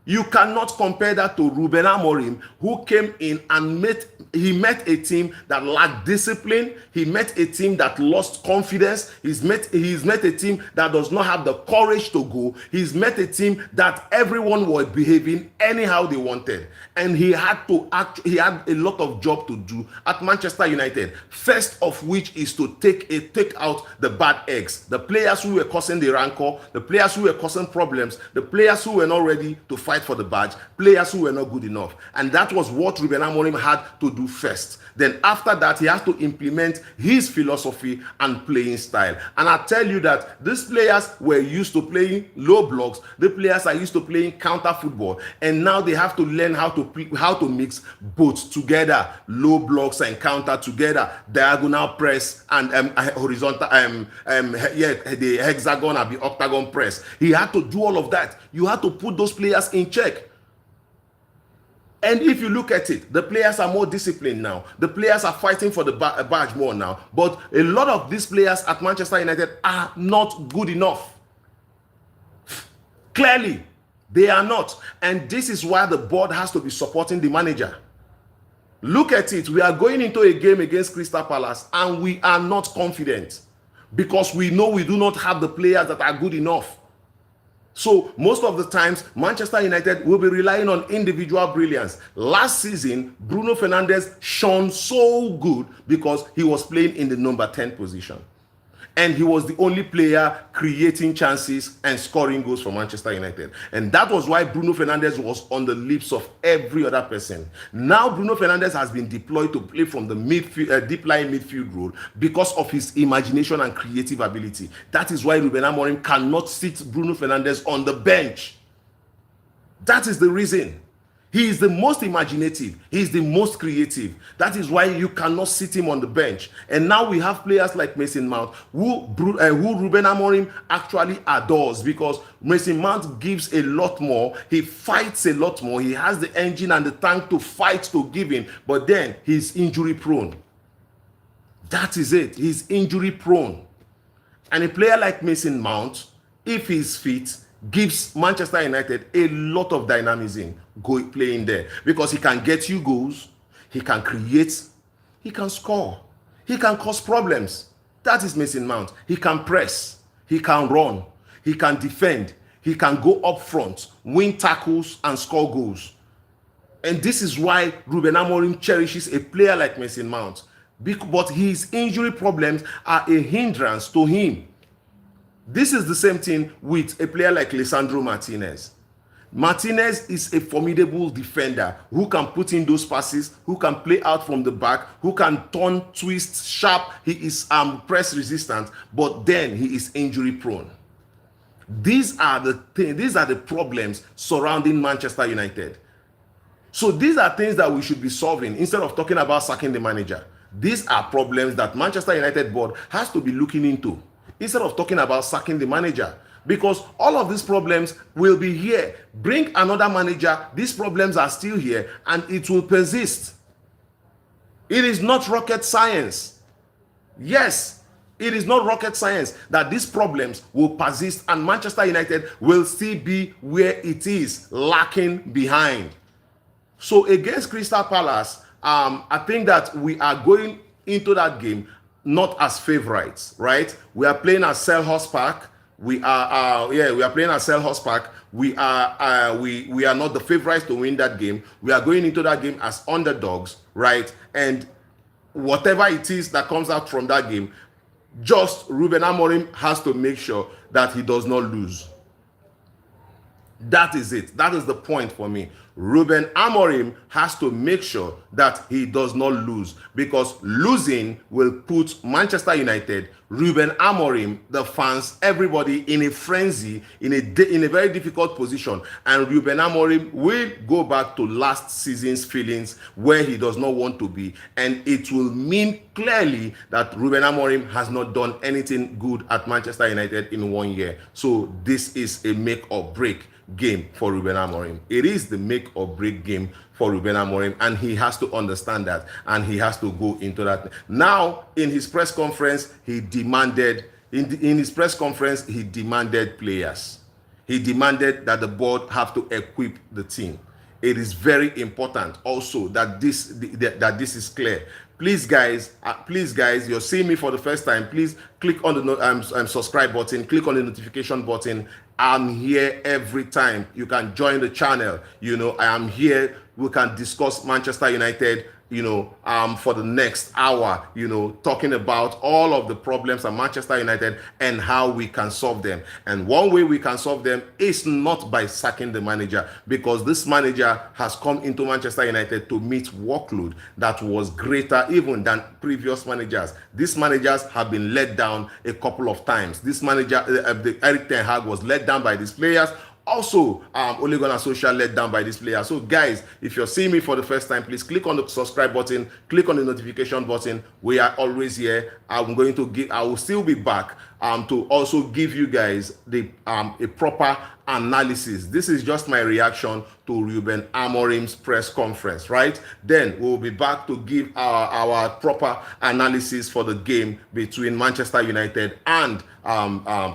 You cannot compare that to Ruben Amorim, who came in and met a team that lacked discipline. He met a team that lost confidence. He's met a team that does not have the courage to go. He's met a team that everyone was behaving anyhow they wanted. And he had a lot of job to do at Manchester United. First of which is to take out the bad eggs, the players who were causing the rancor, the players who were causing problems, the players who were not ready to fight for the badge, players who were not good enough. And that was what Ruben Amorim had to do first. Then after that, he has to implement his philosophy and playing style. And I tell you that these players were used to playing low blocks. The players are used to playing counter football, and now they have to learn how to mix both together, low blocks and counter together, diagonal press and horizontal, the hexagon and the octagon press. He had to do all of that. You had to put those players in check. And if you look at it, the players are more disciplined now. The players are fighting for the badge more now. But a lot of these players at Manchester United are not good enough. Clearly, they are not. And this is why the board has to be supporting the manager. Look at it. We are going into a game against Crystal Palace and we are not confident because we know we do not have the players that are good enough. So most of the times, Manchester United will be relying on individual brilliance. Last season, Bruno Fernandes shone so good because he was playing in the number 10 position. And he was the only player creating chances and scoring goals for Manchester United. And that was why Bruno Fernandes was on the lips of every other person. Now Bruno Fernandes has been deployed to play from the midfield, deep line midfield role because of his imagination and creative ability. That is why Ruben Amorim cannot sit Bruno Fernandes on the bench. That is the reason. He is the most imaginative. He is the most creative. That is why you cannot sit him on the bench. And now we have players like Mason Mount, who Ruben Amorim actually adores, because Mason Mount gives a lot more. He fights a lot more. He has the engine and the tank to fight, to give in. But then he's injury prone. That is it. He's injury prone. And a player like Mason Mount, if he's fit, gives Manchester United a lot of dynamism playing there, because he can get you goals, he can create, he can score, he can cause problems. That is Mason Mount. He can press, he can run, he can defend, he can go up front, win tackles and score goals. And this is why Ruben Amorim cherishes a player like Mason Mount. But his injury problems are a hindrance to him. This is the same thing with a player like Lisandro Martinez. Martinez is a formidable defender who can put in those passes, who can play out from the back, who can turn, twist, sharp. He is press resistant, but then he is injury prone. These are the problems surrounding Manchester United. So these are things that we should be solving instead of talking about sacking the manager. These are problems that Manchester United board has to be looking into, instead of talking about sacking the manager, because all of these problems will be here. Bring another manager, these problems are still here and it will persist. It is not rocket science. Yes, it is not rocket science that these problems will persist and Manchester United will still be where it is, lacking behind. So against Crystal Palace, I think that we are going into that game not as favorites, right? We are playing at Selhurst Park. We are playing at Selhurst Park. We are not the favorites to win that game. We are going into that game as underdogs, right? And whatever it is that comes out from that game, just Ruben Amorim has to make sure that he does not lose. That is it. That is the point for me. Ruben Amorim has to make sure that he does not lose, because losing will put Manchester United, Ruben Amorim, the fans, everybody in a frenzy, in a very difficult position. And Ruben Amorim will go back to last season's feelings where he does not want to be. And it will mean clearly that Ruben Amorim has not done anything good at Manchester United in 1 year. So this is a make or break game for Ruben Amorim. It is the make or break game for Ruben Amorim, and he has to understand that, and he has to go into that. Now, in his press conference, he demanded players. He demanded that the board have to equip the team. It is very important also that this is clear. Please guys, you're seeing me for the first time, please click on the subscribe button, click on the notification button. I'm here every time. You can join the channel. I am here. We can discuss Manchester United, for the next hour, talking about all of the problems at Manchester United and how we can solve them. And one way we can solve them is not by sacking the manager, because this manager has come into Manchester United to meet workload that was greater even than previous managers. These managers have been let down a couple of times. This manager, Eric Ten Hag, was let down by these players. Also, Ole Gunnar Solskjaer let down by this player. So guys, if you're seeing me for the first time, please click on the subscribe button, click on the notification button. We are always here. I will still be back to also give you guys a proper analysis. This is just my reaction to Ruben Amorim's press conference, right? Then we'll be back to give our proper analysis for the game between Manchester United and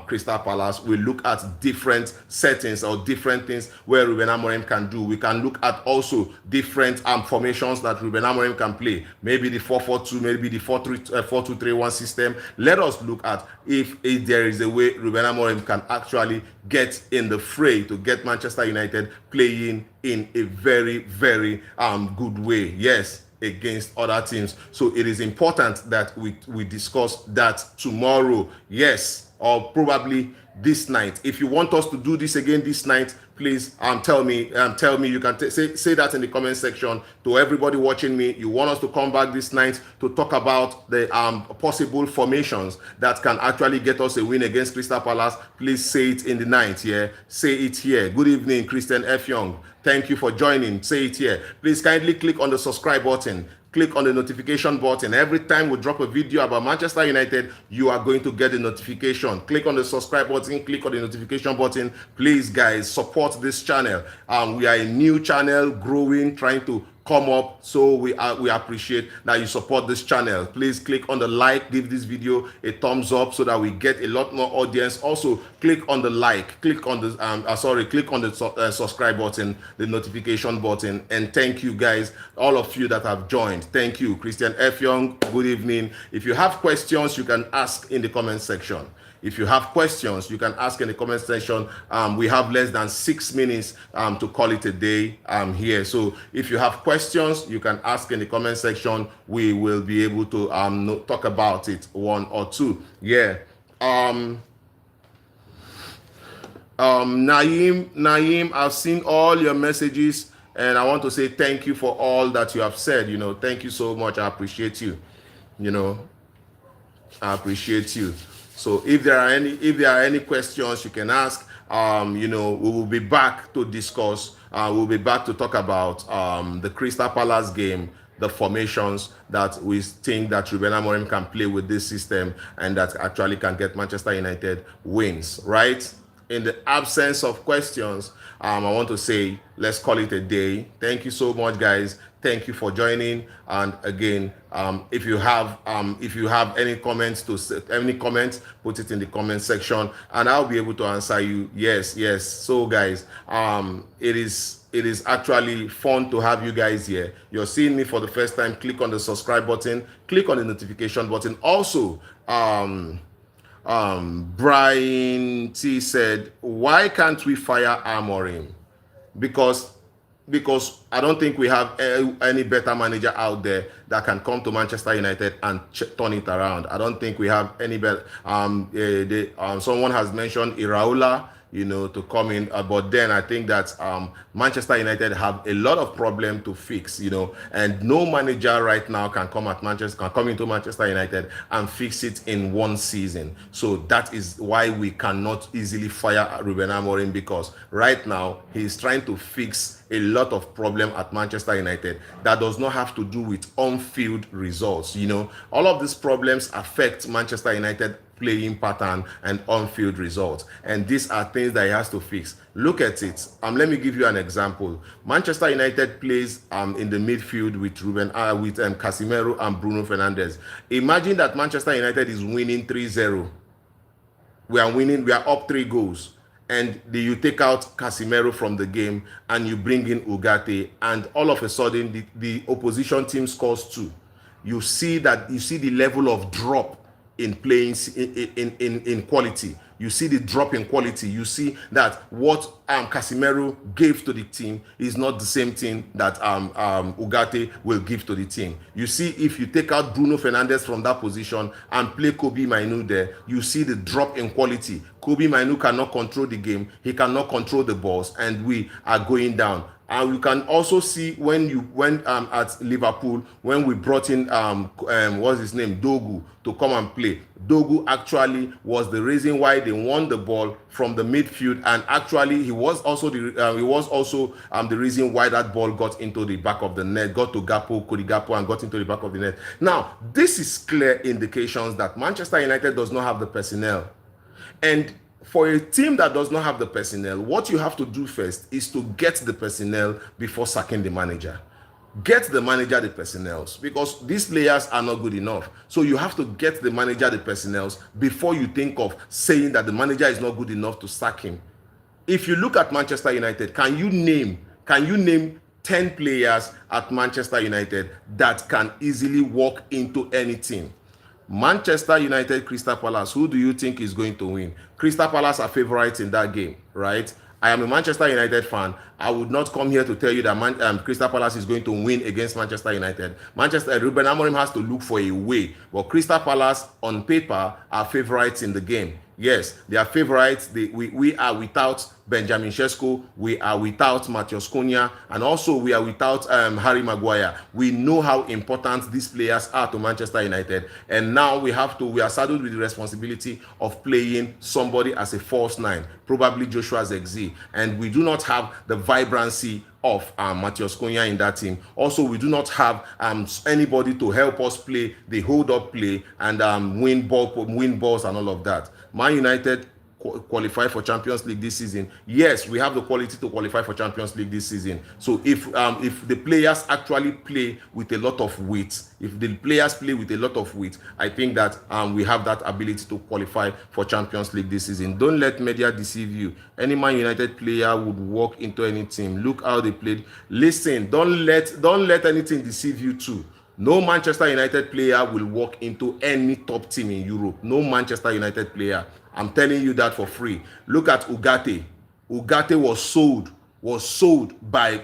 Crystal Palace. We look at different settings or different things where Ruben Amorim can do. We can look at also different formations that Ruben Amorim can play. Maybe the 4-4-2, maybe the 4-2-3-1 system. Let us look at if there is a way Ruben Amorim can actually get in the fray to get Manchester United playing in a very, very good way. Yes, against other teams. So it is important that we discuss that tomorrow, yes, or probably this night. If you want us to do this again this night, please tell me. You can say that in the comment section to everybody watching me. You want us to come back this night to talk about the possible formations that can actually get us a win against Crystal Palace. Please say it in the night. Yeah, say it here. Good evening, Christian F. Young. Thank you for joining. Say it here. Please kindly click on the subscribe button. Click on the notification button. Every time we drop a video about Manchester United, you are going to get a notification. Click on the subscribe button. Click on the notification button. Please, guys, support this channel. We are a new channel, growing, trying to come up, so we appreciate that you support this channel. Please click on the like, give this video a thumbs up so that we get a lot more audience. Also click on the like, click on the subscribe button, the notification button, and thank you guys, all of you that have joined. Thank you. Christian F. Young, good evening. If you have questions, you can ask in the comment section. If you have questions, you can ask in the comment section. We have less than 6 minutes to call it a day here. So if you have questions, you can ask in the comment section. We will be able to talk about it, one or two. Yeah. Naeem, I've seen all your messages, and I want to say thank you for all that you have said. Thank you so much. I appreciate you. I appreciate you. So if there are any questions, you can ask. We will be back to discuss. We'll be back to talk about the Crystal Palace game, the formations that we think that Ruben Amorim can play with this system, and that actually can get Manchester United wins, right? In the absence of questions, I want to say let's call it a day. Thank you so much, guys. Thank you for joining. And again, if you have any comments, put it in the comment section, and I'll be able to answer you. Yes. So guys, it is actually fun to have you guys here. You're seeing me for the first time. Click on the subscribe button. Click on the notification button. Also, Brian T said, why can't we fire Amorim? Because I don't think we have any better manager out there that can come to Manchester United and turn it around. I don't think we have any better. Someone has mentioned Iraola, to come in, but then I think that Manchester United have a lot of problem to fix, and no manager right now can come into Manchester United and fix it in one season. So that is why we cannot easily fire Ruben Amorim, because right now he's trying to fix a lot of problem at Manchester United that does not have to do with on-field results. All of these problems affect Manchester United playing pattern and on-field results, and these are things that he has to fix. Look at it. Let me give you an example. Manchester United plays in the midfield with Casemiro and Bruno Fernandes. Imagine that Manchester United is winning 3-0. We are up 3 goals, and you take out Casemiro from the game and you bring in Ugarte, and all of a sudden the opposition team scores 2. You see the level of drop in playing in quality. You see the drop in quality. You see that what Casemiro gave to the team is not the same thing that Ugarte will give to the team. You see, if you take out Bruno Fernandes from that position and play Kobbie Mainoo there, you see the drop in quality. Kobbie Mainoo cannot control the game. He cannot control the balls, and we are going down. And you can also see when at Liverpool, when we brought in what's his name, Dogu, to come and play. Dogu actually was the reason why they won the ball from the midfield, and actually he was also the reason why that ball got into the back of the net, got to Cody Gakpo, and got into the back of the net. Now, this is clear indications that Manchester United does not have the personnel. And for a team that does not have the personnel, what you have to do first is to get the personnel before sacking the manager. Get the manager the personnel, because these players are not good enough. So you have to get the manager the personnel before you think of saying that the manager is not good enough to sack him. If you look at Manchester United, can you name 10 players at Manchester United that can easily walk into any team? Manchester United, Crystal Palace, who do you think is going to win? Crystal Palace are favorites in that game, right? I am a Manchester United fan. I would not come here to tell you that Crystal Palace is going to win against Manchester United. Ruben Amorim has to look for a way. But Crystal Palace, on paper, are favourites in the game. Yes, they are favourites. We are without Benjamin Sesko. We are without Matheus Cunha. And also we are without Harry Maguire. We know how important these players are to Manchester United. And now we are saddled with the responsibility of playing somebody as a false nine, probably Joshua Zirkzee. And we do not have the vibrancy of Matheus Cunha in that team. Also, we do not have anybody to help us play the hold-up play and win balls and all of that. Man United qualify for Champions League this season. Yes, we have the quality to qualify for Champions League this season. So if the players actually play with a lot of weight, I think that we have that ability to qualify for Champions League this season. Don't let media deceive you. Any Man United player would walk into any team. Look how they played. Listen, don't let anything deceive you too. No Manchester United player will walk into any top team in Europe. No Manchester United player. I'm telling you that for free. Look at Ugarte. Ugarte was sold by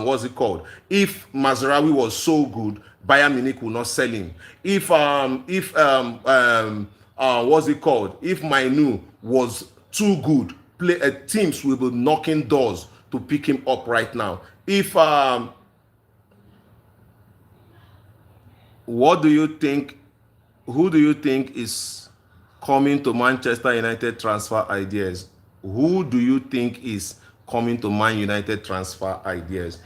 what's it called? If Mazraoui was so good, Bayern Munich will not sell him. If what's it called? If Mainu was too good, teams will be knocking doors to pick him up right now. If what do you think? Who do you think is coming to Manchester United transfer ideas? Who do you think is coming to Man United transfer ideas?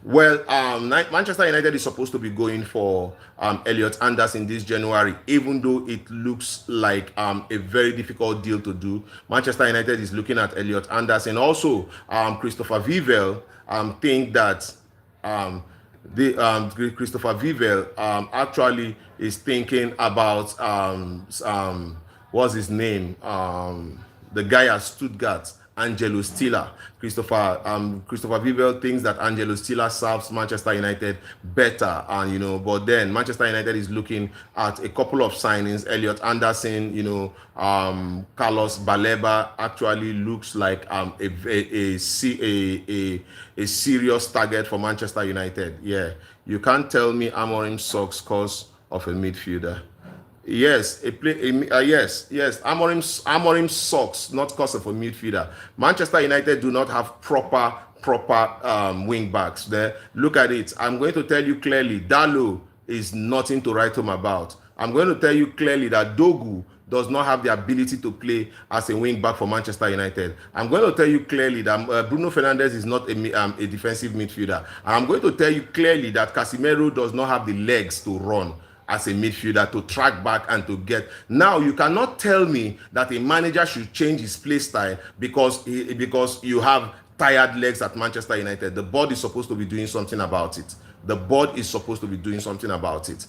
Well, Manchester United is supposed to be going for Elliot Anderson this January, even though it looks like a very difficult deal to do. Manchester United is looking at Elliot Anderson. Also, Christopher Vivell think that Christopher Vivell actually is thinking about what's his name? The guy at Stuttgart, Angelo Stiller. Christopher Vivell thinks that Angelo Stiller serves Manchester United better, and but then Manchester United is looking at a couple of signings. Elliot Anderson, Carlos Baleba actually looks like a serious target for Manchester United. Yeah, you can't tell me Amorim sucks because of a midfielder. Yes, yes. Amorim sucks, not because of a midfielder. Manchester United do not have proper wing backs there. Look at it. I'm going to tell you clearly, Dalot is nothing to write home about. I'm going to tell you clearly that Dogu does not have the ability to play as a wing back for Manchester United. I'm going to tell you clearly that Bruno Fernandes is not a defensive midfielder. I'm going to tell you clearly that Casemiro does not have the legs to run as a midfielder, to track back and to get. Now, you cannot tell me that a manager should change his play style because you have tired legs at Manchester United. The board is supposed to be doing something about it. The board is supposed to be doing something about it.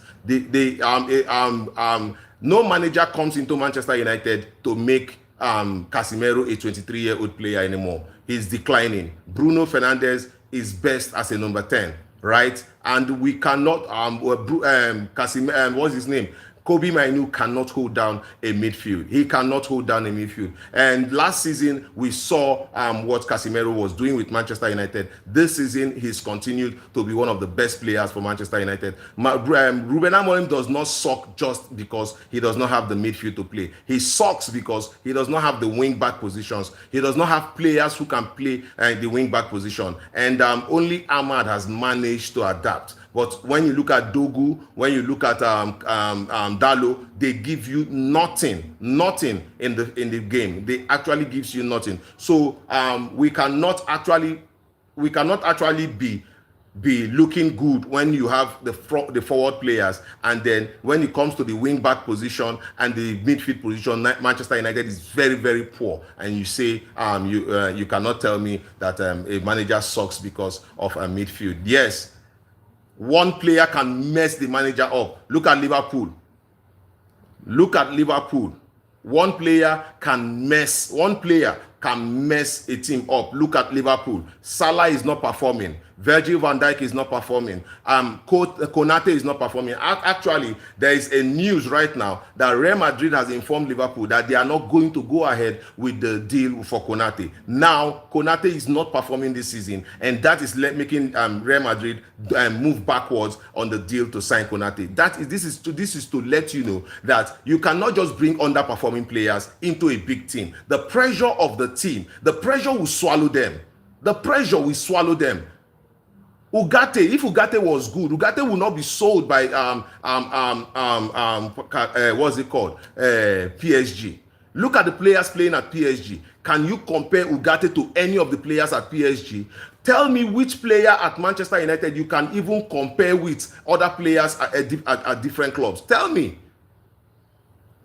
No manager comes into Manchester United to make Casemiro a 23-year-old player anymore. He's declining. Bruno Fernandes is best as a number 10. Right, and we cannot what's his name? Kobe Mainu cannot hold down a midfield. He cannot hold down a midfield. And last season, we saw what Casemiro was doing with Manchester United. This season, he's continued to be one of the best players for Manchester United. Ruben Amorim does not suck just because he does not have the midfield to play. He sucks because he does not have the wing-back positions. He does not have players who can play the wing-back position. And only Ahmad has managed to adapt. But when you look at Dogu, when you look at Dalot, they give you nothing in the game. They actually gives you nothing. So we cannot actually be looking good when you have the forward players, and then when it comes to the wing back position and the midfield position, Manchester United is very, very poor. And you say you cannot tell me that a manager sucks because of a midfield. Yes. One player can mess the manager up. Look at Liverpool. One player can mess a team up. Look at Liverpool. Salah is not performing. Virgil van Dijk is not performing. Konate is not performing. Actually, there is a news right now that Real Madrid has informed Liverpool that they are not going to go ahead with the deal for Konate. Now, Konate is not performing this season, and that is making Real Madrid move backwards on the deal to sign Konate. This is to let you know that you cannot just bring underperforming players into a big team. The pressure of the team, the pressure will swallow them. The pressure will swallow them. Ugarte, if Ugarte was good, Ugarte will not be sold by what's it called? PSG. Look at the players playing at PSG. Can you compare Ugarte to any of the players at PSG? Tell me which player at Manchester United you can even compare with other players at different clubs. Tell me.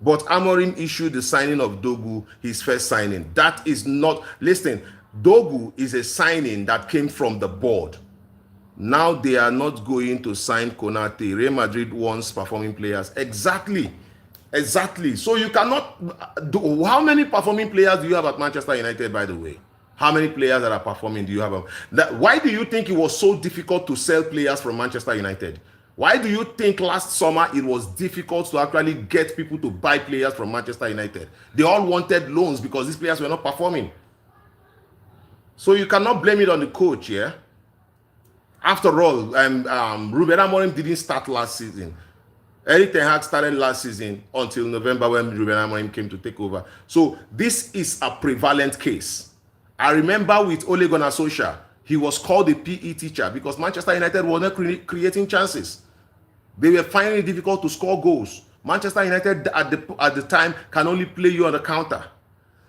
But Amorim issued the signing of Dogu, his first signing. That is not, listen, Dogu is a signing that came from the board. Now they are not going to sign Konate. Real Madrid wants performing players. Exactly. So you cannot do. How many performing players do you have at Manchester United, by the way? How many players that are performing do you have? Why do you think it was so difficult to sell players from Manchester United? Why do you think last summer it was difficult to actually get people to buy players from Manchester United? They all wanted loans because these players were not performing. So you cannot blame it on the coach, yeah? After all, Ruben Amorim didn't start last season. Erik ten Hag started last season until November when Ruben Amorim came to take over. So this is a prevalent case. I remember with Ole Gunnar Solskjaer, he was called a PE teacher because Manchester United were not creating chances. They were finding it difficult to score goals. Manchester United at the time can only play you on the counter.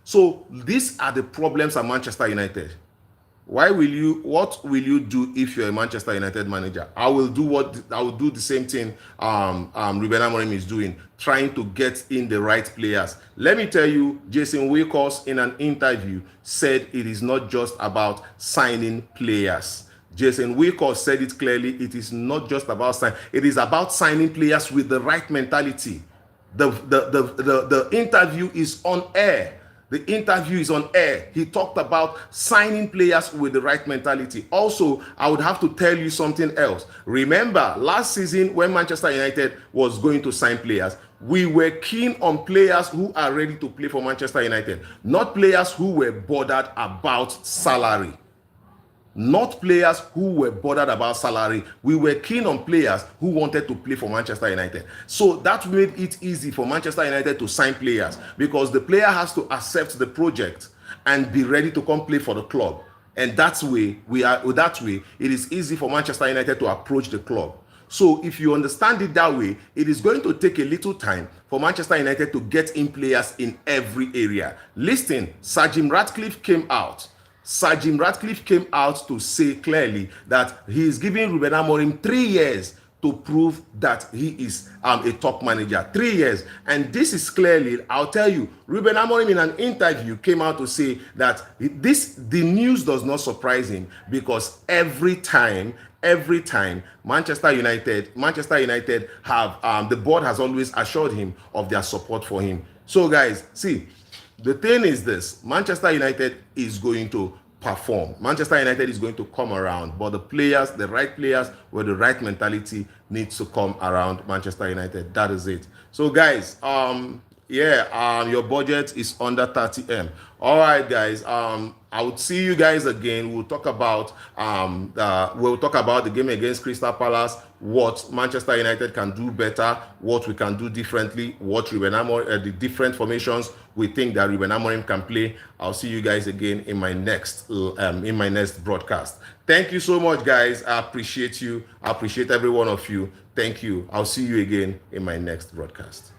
So these are the problems at Manchester United. What will you do if you're a Manchester United manager? I will do the same thing Ruben Amorim is doing, trying to get in the right players. Let me tell you, Jason Wilcox in an interview said it is not just about signing players. Jason Wilcox said it clearly. It is not just about signing. It is about signing players with the right mentality. The interview is on air. The interview is on air. He talked about signing players with the right mentality. Also, I would have to tell you something else. Remember, last season when Manchester United was going to sign players, we were keen on players who are ready to play for Manchester United, not players who were bothered about salary. Not players who were bothered about salary. We were keen on players who wanted to play for Manchester United. So that made it easy for Manchester United to sign players because the player has to accept the project and be ready to come play for the club. And that way, it is easy for Manchester United to approach the club. So if you understand it that way, it is going to take a little time for Manchester United to get in players in every area. Listen, Sir Jim Ratcliffe came out. Sir Jim Ratcliffe came out to say clearly that he is giving Ruben Amorim 3 years to prove that he is a top manager. 3 years. And this is clearly, I'll tell you, Ruben Amorim in an interview came out to say that the news does not surprise him because every time Manchester United have the board has always assured him of their support for him. So guys, see, the thing is this: Manchester United is going to perform. Manchester United is going to come around, but the players, the right players with the right mentality needs to come around Manchester United. That is it. So guys, your budget is under 30M. All right, guys. I would see you guys again. We'll talk about the game against Crystal Palace, what Manchester United can do better, what we can do differently, what the different formations we think that Ruben Amorim can play. I'll see you guys again in my next broadcast. Thank you so much, guys. I appreciate you. I appreciate every one of you. Thank you. I'll see you again in my next broadcast.